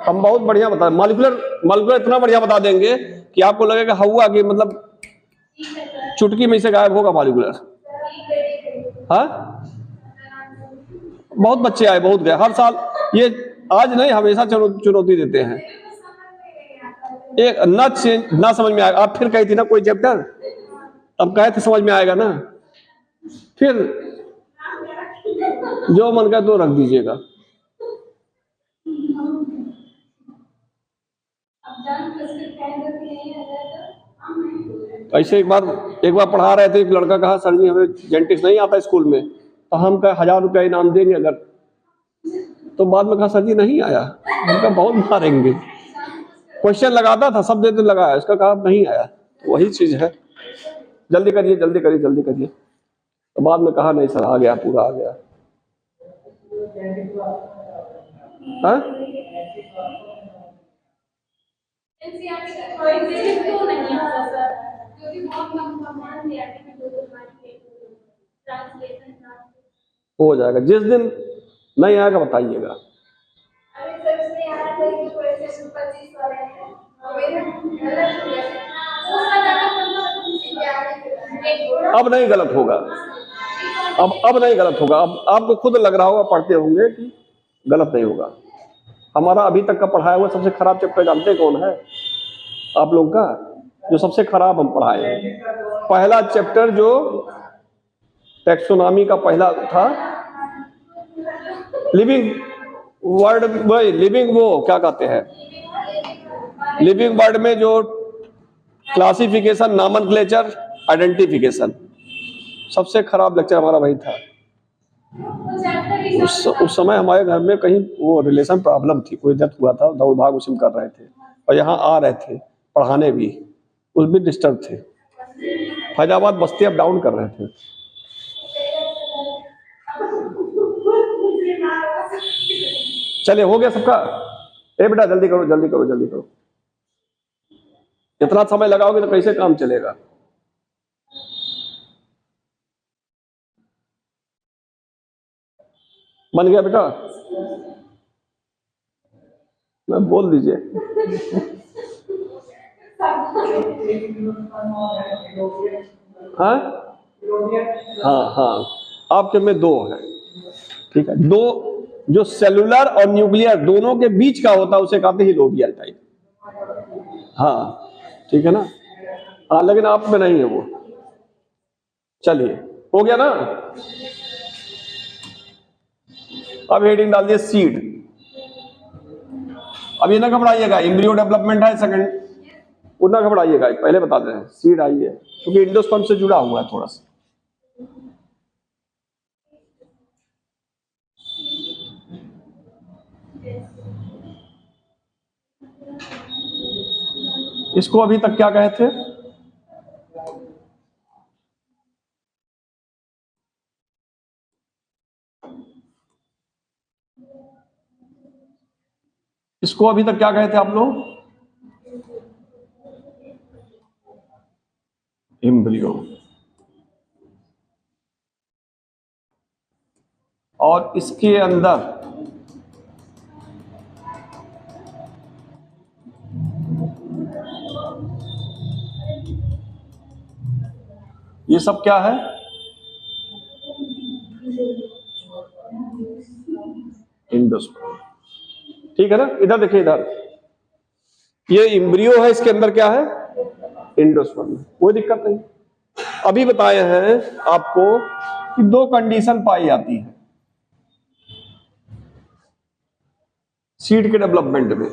हम बहुत बढ़िया बता, मॉलिक्यूलर इतना बढ़िया बता देंगे कि आपको लगेगा हवा की मतलब चुटकी में से गायब होगा मॉलिक्यूलर। हाँ, बहुत बच्चे आए, बहुत गए हर साल, ये आज नहीं हमेशा चुनौती देते हैं। एक ना समझ में आएगा, आप फिर कही थी ना कोई चैप्टर, अब कहे थे समझ में आएगा ना, फिर जो मन का तो रख दीजिएगा। ऐसे एक बार पढ़ा रहे थे, एक लड़का कहा सर जी हमें जेनेटिक्स नहीं आता स्कूल में, तो हम कहा 1000 रुपया इनाम देंगे अगर, तो बाद में कहा सर जी नहीं आया, उनका बहुत मारेंगे। क्वेश्चन लगाता था, सब देते लगाया, इसका कहा नहीं आया। तो वही चीज है, जल्दी करिए जल्दी करिए जल्दी करिए। तो बाद में कहा नहीं सर आ गया, पूरा आ गया। हाँ? हो जाएगा, जिस दिन नहीं आएगा बताइएगा। अब नहीं गलत होगा, अब नहीं गलत होगा, अब आपको खुद लग रहा होगा, पढ़ते होंगे कि गलत नहीं होगा। हमारा अभी तक का पढ़ाया हुआ सबसे खराब चैप्टर जानते कौन है आप लोग का? जो सबसे खराब हम पढ़ाए हैं, पहला चैप्टर जो टैक्सोनॉमी का पहला था, लिविंग वो क्या कहते हैं, लिविंग वर्ड में जो क्लासिफिकेशन, नॉमेनक्लेचर, आइडेंटिफिकेशन, सबसे खराब लेक्चर हमारा वही था। उस समय हमारे घर में कहीं वो रिलेशन प्रॉब्लम थी, कोई डेथ हुआ था, दौड़ भाग उसी में कर रहे थे, और यहाँ आ रहे थे पढ़ाने भी, उस भी डिस्टर्ब थे, फैजाबाद बस्ती अप डाउन कर रहे थे। चलिए हो गया सबका? ए बेटा जल्दी करो जल्दी करो जल्दी करो, इतना समय लगाओगे तो कैसे काम चलेगा? बन गया बेटा? मैं बोल दीजिए। हाँ हाँ हाँ, आपके में 2 है, ठीक है। 2 जो सेलुलर और न्यूक्लियर दोनों के बीच का होता है उसे कहते हैं लोबियल टाइप। हाँ ठीक है ना, हाँ, लेकिन आप में नहीं है वो। चलिए हो गया ना? अब हेडिंग डाल दिए सीड। अब ये ना घबराइएगा, एम्ब्रियो डेवलपमेंट है सेकंड, उतना घबराइएगा, पहले बता दें सीड आई है क्योंकि इंडोस्पर्म से जुड़ा हुआ है थोड़ा सा। इसको अभी तक क्या कहे थे? इसको अभी तक क्या कहे थे आप लोग? एम्ब्रियो। और इसके अंदर ये सब क्या है? इंडोस्पर्म, ठीक है ना? इधर देखिए, इधर ये एम्ब्रियो है, इसके अंदर क्या है? इंडोस्पर्म, कोई दिक्कत नहीं। अभी बताए हैं आपको कि 2 कंडीशन पाई जाती है सीड के डेवलपमेंट में।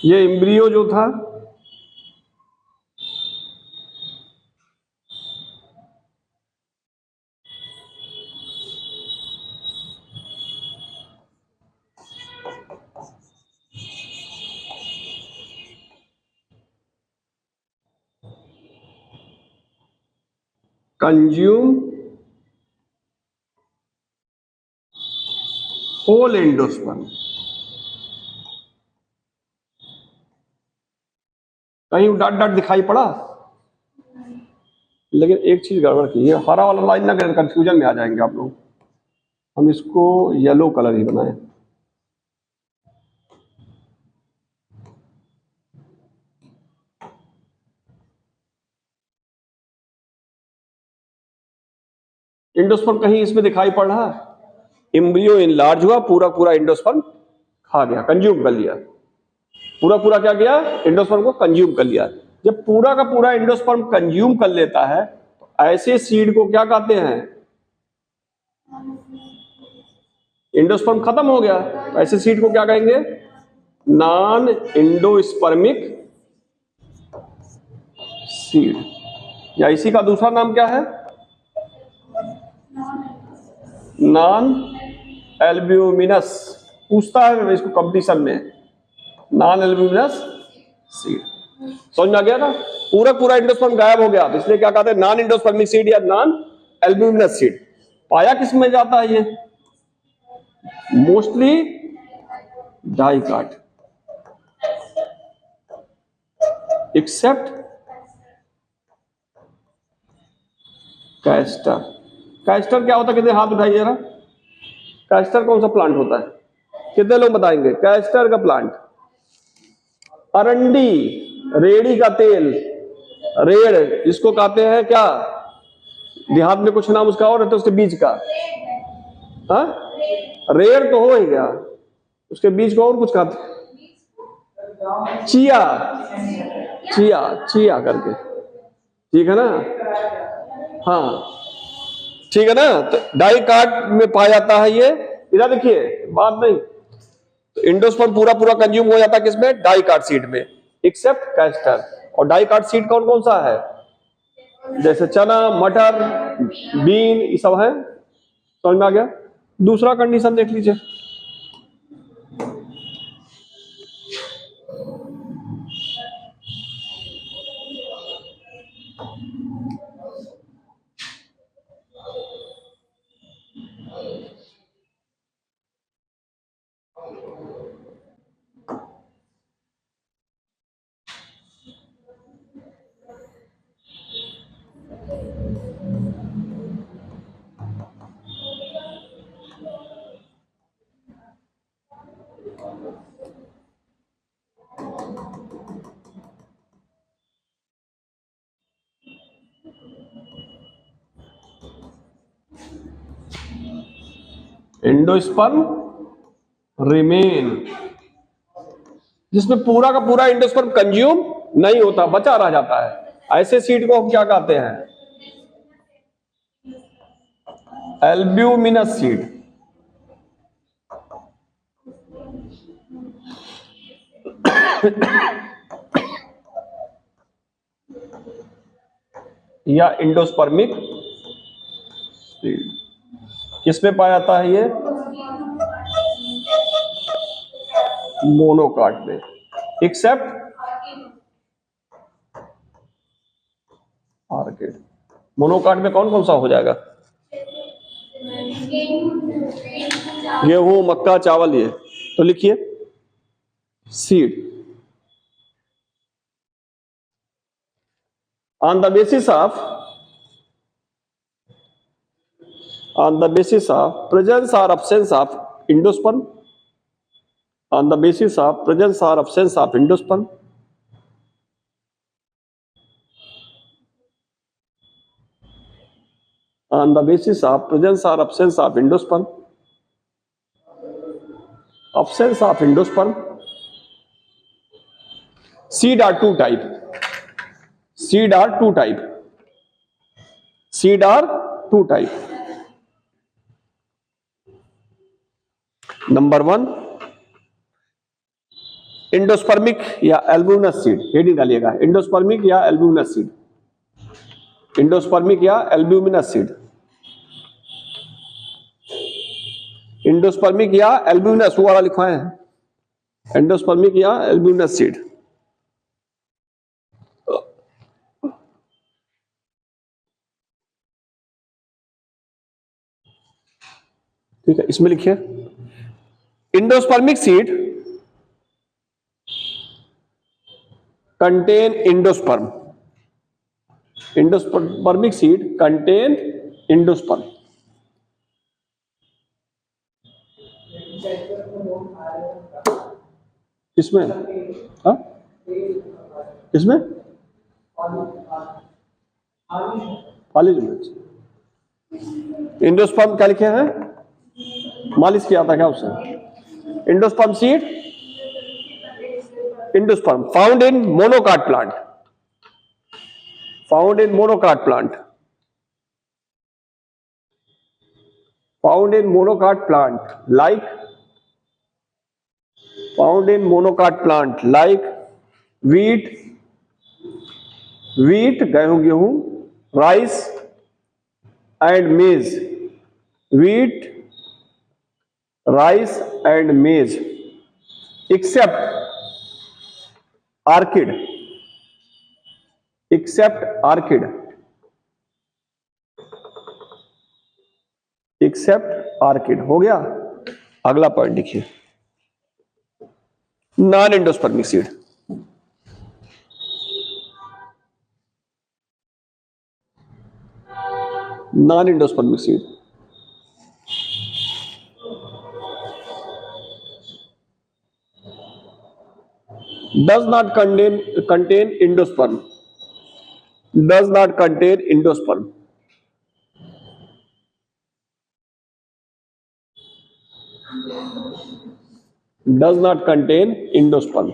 ये एम्ब्रियो जो था कंज्यूम होल एंडोस्पर्म। कहीं डॉट डॉट दिखाई पड़ा? लेकिन एक चीज गड़बड़ की है, हरा वाला लाइन ना करें, कंफ्यूजन में आ जाएंगे आप लोग। हम इसको येलो कलर ही बनाएं। एंडोस्पर्म कहीं इसमें दिखाई पड़ रहा? एम्ब्रियो इनलार्ज हुआ, पूरा पूरा एंडोस्पर्म खा गया, कंज्यूम कर लिया। पूरा पूरा क्या किया? एंडोस्पर्म को कंज्यूम कर लिया। जब पूरा का पूरा एंडोस्पर्म कंज्यूम कर लेता है तो ऐसे सीड को क्या कहते हैं? एंडोस्पर्म खत्म हो गया तो ऐसे सीड को क्या कहेंगे? Non endospermic seed. या इसी का दूसरा नाम क्या है? Non albuminous. पूछता है इसको कंपटीशन में, नॉन एल्ब्यूमिनस सीड। समझ में आ गया ना? पूरा पूरा एंडोस्पर्म गायब हो गया तो इसलिए क्या कहते हैं? नॉन एंडोस्पर्मिक सीड या नॉन एल्ब्यूमिनस सीड। पाया किस में जाता है ये? Mostly dicot, except castor. Castor क्या होता है? कितने हाथ उठाइए जरा। कैस्टर कौन सा प्लांट होता है? कितने लोग बताएंगे? कैस्टर का प्लांट, अरंडी, रेड़ी का तेल, रेड़ जिसको कहते हैं क्या? देहात में कुछ नाम उसका और है तो उसके बीज का, हाँ रेड़ तो हो ही गया, उसके बीज को और कुछ कहते हैं? चिया, चिया, चिया करके, ठीक है ना? हाँ ठीक है ना? तो डाइकाट में पाया जाता है ये। इधर देखिए, बात नहीं तो एंडोस्पर्म पूरा पूरा कंज्यूम हो जाता है किसमें? डाइकाट सीड में, एक्सेप्ट कैस्टर। और डाइकाट सीड कौन कौन सा है? जैसे चना, मटर, बीन, ये सब है। समझ में आ गया? दूसरा कंडीशन देख लीजिए। एंडोस्पर्म रिमेन, जिसमें पूरा का पूरा एंडोस्पर्म कंज्यूम नहीं होता, बचा रह जाता है, ऐसे सीड को हम क्या कहते हैं? Albuminous seed. या एंडोस्पर्मिक सीड। किसमें पाया जाता है ये? मोनोकाट में, एक्सेप्ट आर्किड। मोनोकाट में कौन कौन सा हो जाएगा? गेहूं, मक्का, चावल, ये तो लिखिए seed. on the basis of presence or absence of endosperm, on the basis of presence or absence of endosperm, on the basis of presence or absence of endosperm, absence of endosperm, seed are two type, seed are two type, seed are two type. Number 1 endospermic या एल्ब्यूमिनस सीड। हेडिंग डालिएगा, एंडोस्पर्मिक या एल्ब्यूमिनस सीड, एंडोस्पर्मिक या एल्ब्यूमिनस सीड, एंडोस्पर्मिक या एल्ब्यूमिनस, वो वाला लिखवाए हैं, एंडोस्पर्मिक या एल्ब्यूमिनस सीड। ठीक है, इसमें लिखिए endospermic seed contain endosperm, endospermic seed contain endosperm. किसमें? हाँ, किसमें? कॉलेज में। इंडोस्पर्म क्या लिखे हैं? मालिश किया था क्या उससे? Endosperm seed, endosperm found in monocot plant, found in monocot plant, found in monocot plant like, found in monocot plant like wheat, wheat गेहूं, राइस एंड मेज, wheat, rice and maize except orchid, except orchid, except orchid। हो गया। अगला पॉइंट लिखिए non endospermic seed. Non endospermic seed does not contain endosperm, does not contain endosperm, does not contain endosperm।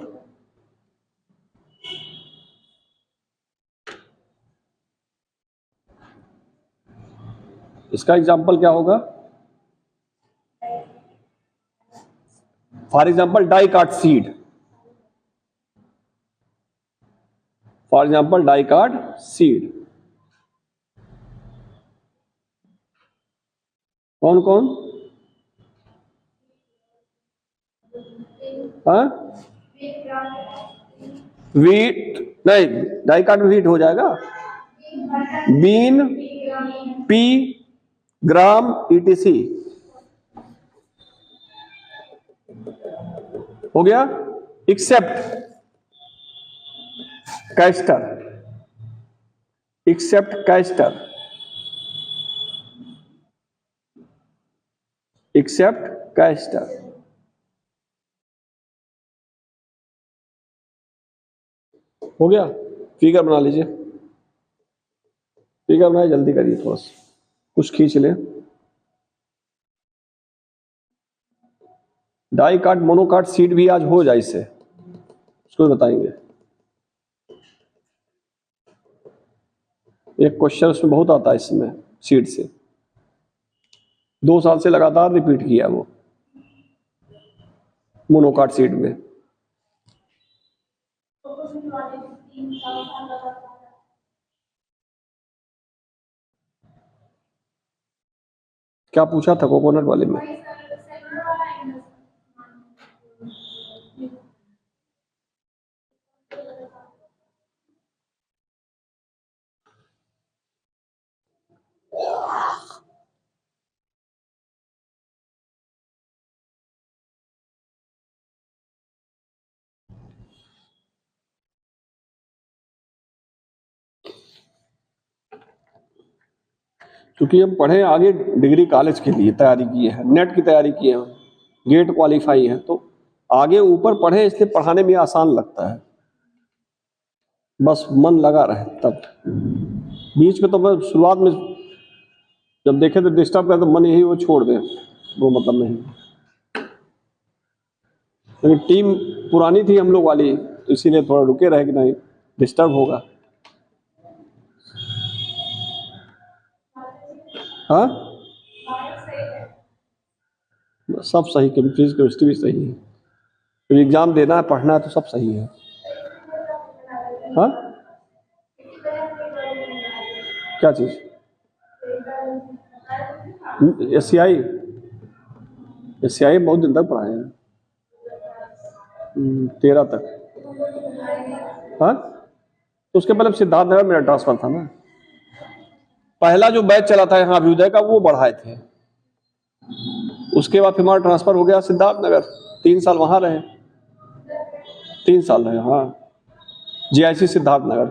इसका एग्जाम्पल क्या होगा? For example dicot seed, for example dicot seed. कौन कौन? हाँ, वीट नहीं, डाइकाट वीट हो जाएगा। बीन, पी, ग्राम, ईटीसी हो गया। Except castor, except castor, except castor. हो गया। फिगर बना लीजिए, फिगर बनाए, जल्दी करिए, थोड़ा सा कुछ खींच ले। डाइकाट मोनोकाट सीड भी आज हो जाए इससे, उसको बताएंगे। एक क्वेश्चन उसमें बहुत आता है इसमें सीड से, 2 साल से लगातार रिपीट किया वो मोनोकाट सीड में। क्या पूछा था कोकोनट वाले में? क्योंकि हम पढ़े आगे डिग्री कॉलेज के लिए तैयारी की है, नेट की तैयारी की है, गेट क्वालिफाई है, तो आगे ऊपर पढ़े इसलिए पढ़ाने में आसान लगता है, बस मन लगा रहे। तब बीच में तो मैं शुरुआत में जब देखे तो डिस्टर्ब करे तो मन यही वो छोड़ दे, वो मतलब नहीं। लेकिन टीम पुरानी थी हम लोग वाली, तो इसीलिए थोड़ा रुके रहे कि नहीं डिस्टर्ब होगा। हाँ, सब सही, फिजिक्स केमिस्ट्री भी सही है, तो एग्जाम देना है, पढ़ना है, तो सब सही है। हाँ, क्या चीज? एससीआई, एससीआई बहुत दिन तक पढ़ाए हैं, 13 तक। हाँ, तो उसके पहले सिद्धार्थ नगर मेरा ट्रांसफर था ना, पहला जो बैच चला था यहाँ अभ्युदय का वो बढ़ाए थे। उसके बाद फिर हमारा ट्रांसफर हो गया सिद्धार्थ नगर, 3 साल वहां रहे, 3 साल रहे, हाँ GIC सिद्धार्थ नगर।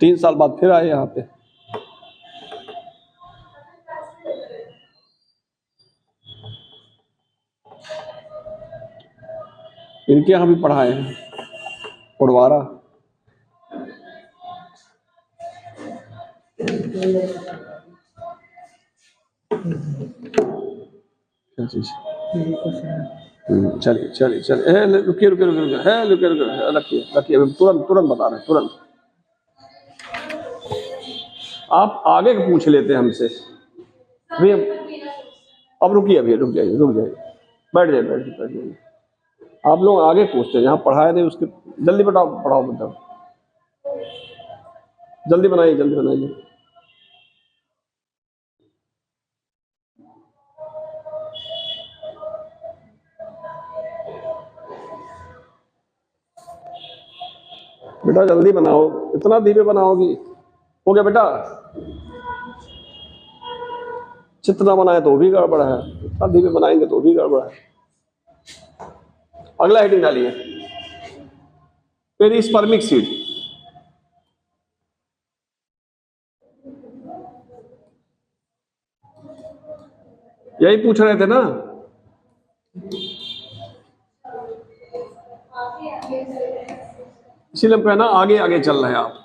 3 साल बाद फिर आए यहाँ पे। इनके यहाँ भी पढ़ाए हैं, उड़वारा। क्या चीज? चलिए चलिए चलिए, रुकिए रुकिए रुकिए, है रुकिए रुकिए, रखिए रखिए, तुरंत तुरंत बता रहे हैं, तुरंत। आप आगे पूछ लेते हैं हमसे भैया। अब रुकिए, अभी रुक जाइए, रुक जाइए, बैठ जाइए, बैठ जाइए, बैठ जाइए। आप लोग आगे पूछते हैं, जहाँ पढ़ाए थे उसके जल्दी बताओ, पढ़ाओ मतलब, जल्दी बनाइए, जल्दी बनाइए। बेटा जल्दी बनाओ, इतना धीरे बनाओगी? हो गया बेटा? चित्र बनाए तो भी गड़बड़ है, इतना धीरे बनाएंगे तो भी गड़बड़ है। अगला हेडिंग डालिए, पेरिस्पर्मिक सीड। यही पूछ रहे थे ना? इसीलिए हम कहना आगे आगे चल रहे हैं आप।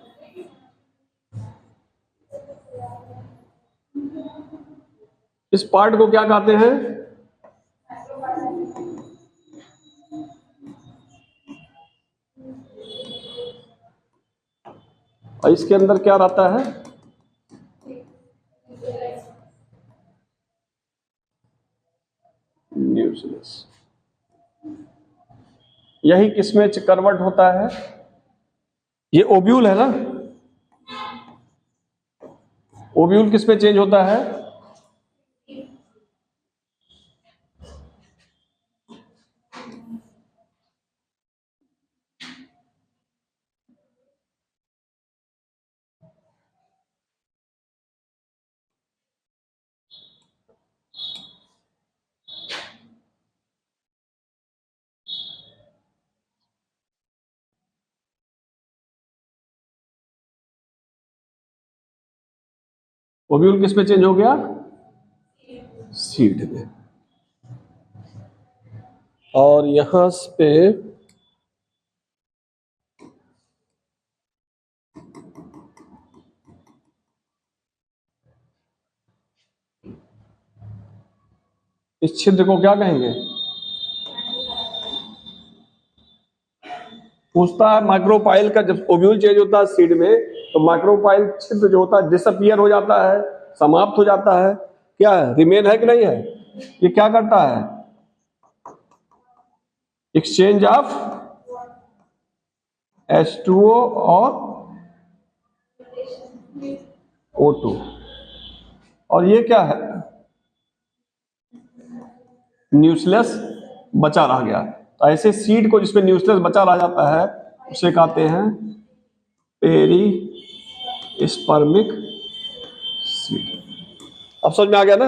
इस पार्ट को क्या कहते हैं? और इसके अंदर क्या रहता है? न्यूक्लियस। यही किसमें कन्वर्ट होता है? ये ओव्यूल है ना? ओव्यूल किसमें चेंज होता है? ओव्यूल किसमें चेंज हो गया? सीड में। और यहां पे इस छिद्र को क्या कहेंगे? पूछता है माइक्रोपाइल का, जब ओव्यूल चेंज होता है सीड में तो माइक्रोपाइल छिद्र जो होता है डिसअपियर हो जाता है, समाप्त हो जाता है, क्या है? रिमेन है कि नहीं है? ये क्या करता है? एक्सचेंज ऑफ H2O और O2। और ये क्या है? न्यूक्लियस बचा रह गया। तो ऐसे सीड को जिसमें न्यूक्लियस बचा रह जाता है उसे कहते हैं पेरिस्पर्मिक सीड। अब समझ में आ गया ना?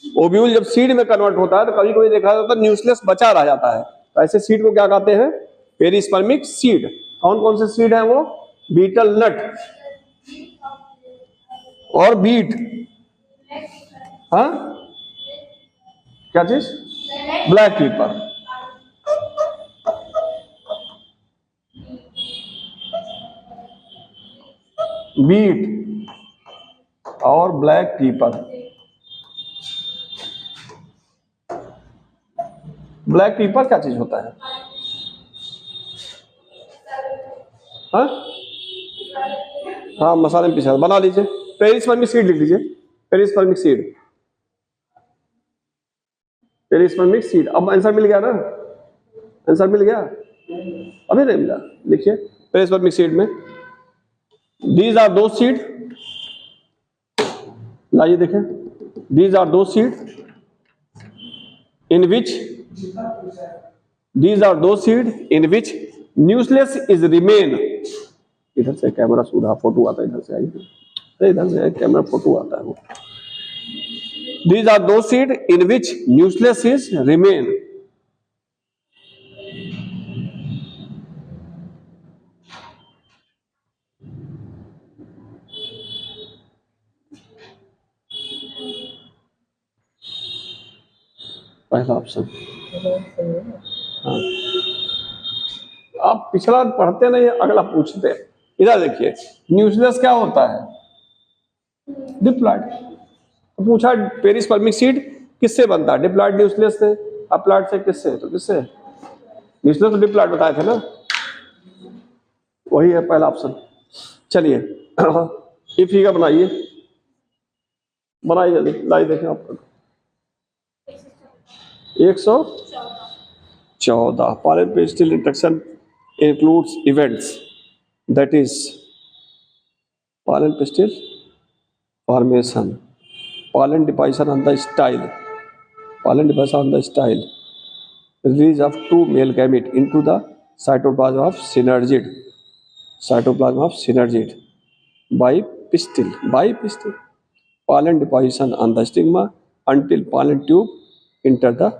ओव्यूल जब सीड में कन्वर्ट होता है तो कभी कभी देखा जाता है न्यूक्लियस बचा रह जाता है, तो ऐसे सीड को क्या कहते हैं? Perispermic seed. कौन कौन से सीड हैं वो? बीटल नट और बीट। हाँ, क्या चीज? ब्लैक पीपर। बीट और ब्लैक पीपर। ब्लैक पीपर क्या चीज होता है? हाँ हाँ, मसाले में पिसा, बना लीजिए। पेरिस्पर्मिक सीड लिख लीजिए, पेरिस्पर्मिक सीड, पेरिस्पर्मिक सीड। अब आंसर मिल गया ना? आंसर मिल गया? अभी नहीं मिला? लिखिए पेरिस्पर्मिक सीड में दीज आर दो सीड, लाइए देखें, दीज आर दो seed in which, these are those seed in which nucleus is remain। इधर से कैमरा सूधा फोटो आता है, इधर से आइए, इधर से कैमरा फोटो आता है वो। These are those seeds in which nucleus is remain. पहला ऑप्शन। हाँ, आप पिछला पढ़ते नहीं, अगला पूछते। इधर देखिए, न्यूक्लियस क्या होता है? डिप्लॉइड। तो पूछा पेरिस्पर्मिक सीड किससे बनता है? डिप्लॉइड न्यूक्लियस से। अप्लॉइड से किससे? तो किससे? न्यूक्लियस तो डिप्लॉइड बताए थे ना, वही है पहला ऑप्शन। चलिए ये फिगर बनाइए, बनाइए जल्दी, लाइए देखें आपको। 114 pollen pistil interaction includes events, that is pollen pistil formation, pollen deposition on the style, release of two male gamete into the cytoplasm of synergid by pistil, pollen deposition on the stigma until pollen tube enter the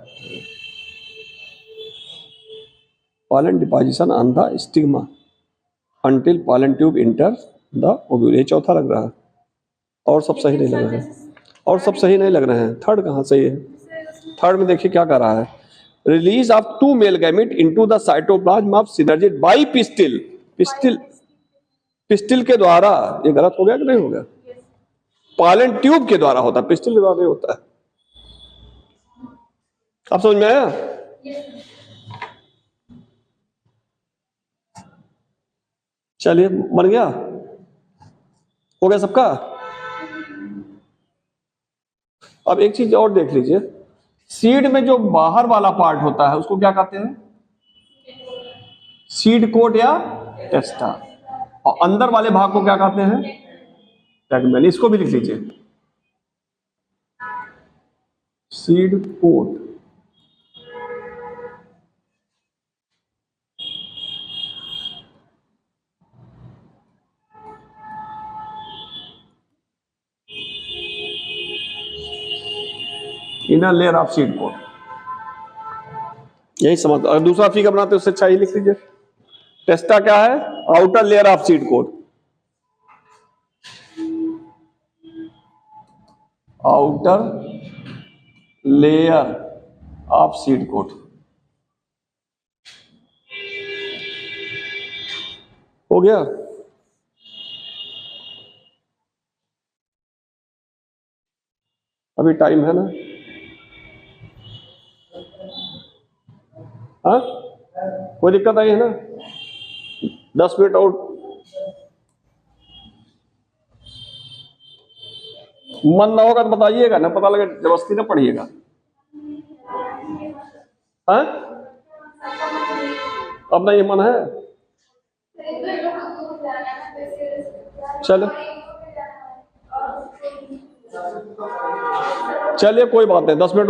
pollen deposition on the stigma until pollen tube enter the ovule। ये चौथा लग रहा है, और सब सही नहीं लग रहा है, और सब सही नहीं लग रहे हैं। थर्ड कहाँ सही है? थर्ड में देखिए क्या कर रहा है, release of two male gamete into the cytoplasm of synergid by pistil. Pistil के द्वारा। ये गलत हो गया कि नहीं हो गया? पॉलन ट्यूब के द्वारा होता है, पिस्टिल के द्वारा नहीं होता है। आप समझ में आया? चलिए, बन गया, हो गया सबका। अब एक चीज और देख लीजिए, सीड में जो बाहर वाला पार्ट होता है उसको क्या कहते हैं? सीड कोट या टेस्टा। और अंदर वाले भाग को क्या कहते हैं? टैगमेन। इसको भी लिख लीजिए, seed coat. Inner layer of seed coat, यही समझ। अगर दूसरा फिगर बनाते उससे अच्छा ही लिख लीजिए, टेस्टा क्या है? Outer layer of seed coat, outer layer of seed coat. हो गया? अभी टाइम है ना? हाँ, कोई दिक्कत आई है ना? 10 मिनट और। मन ना होगा तो बताइएगा ना, पता लगे जबरदस्ती ना पढ़िएगा। हाँ, अब नहीं मन है? चलो, चलिए कोई बात नहीं, 10 मिनट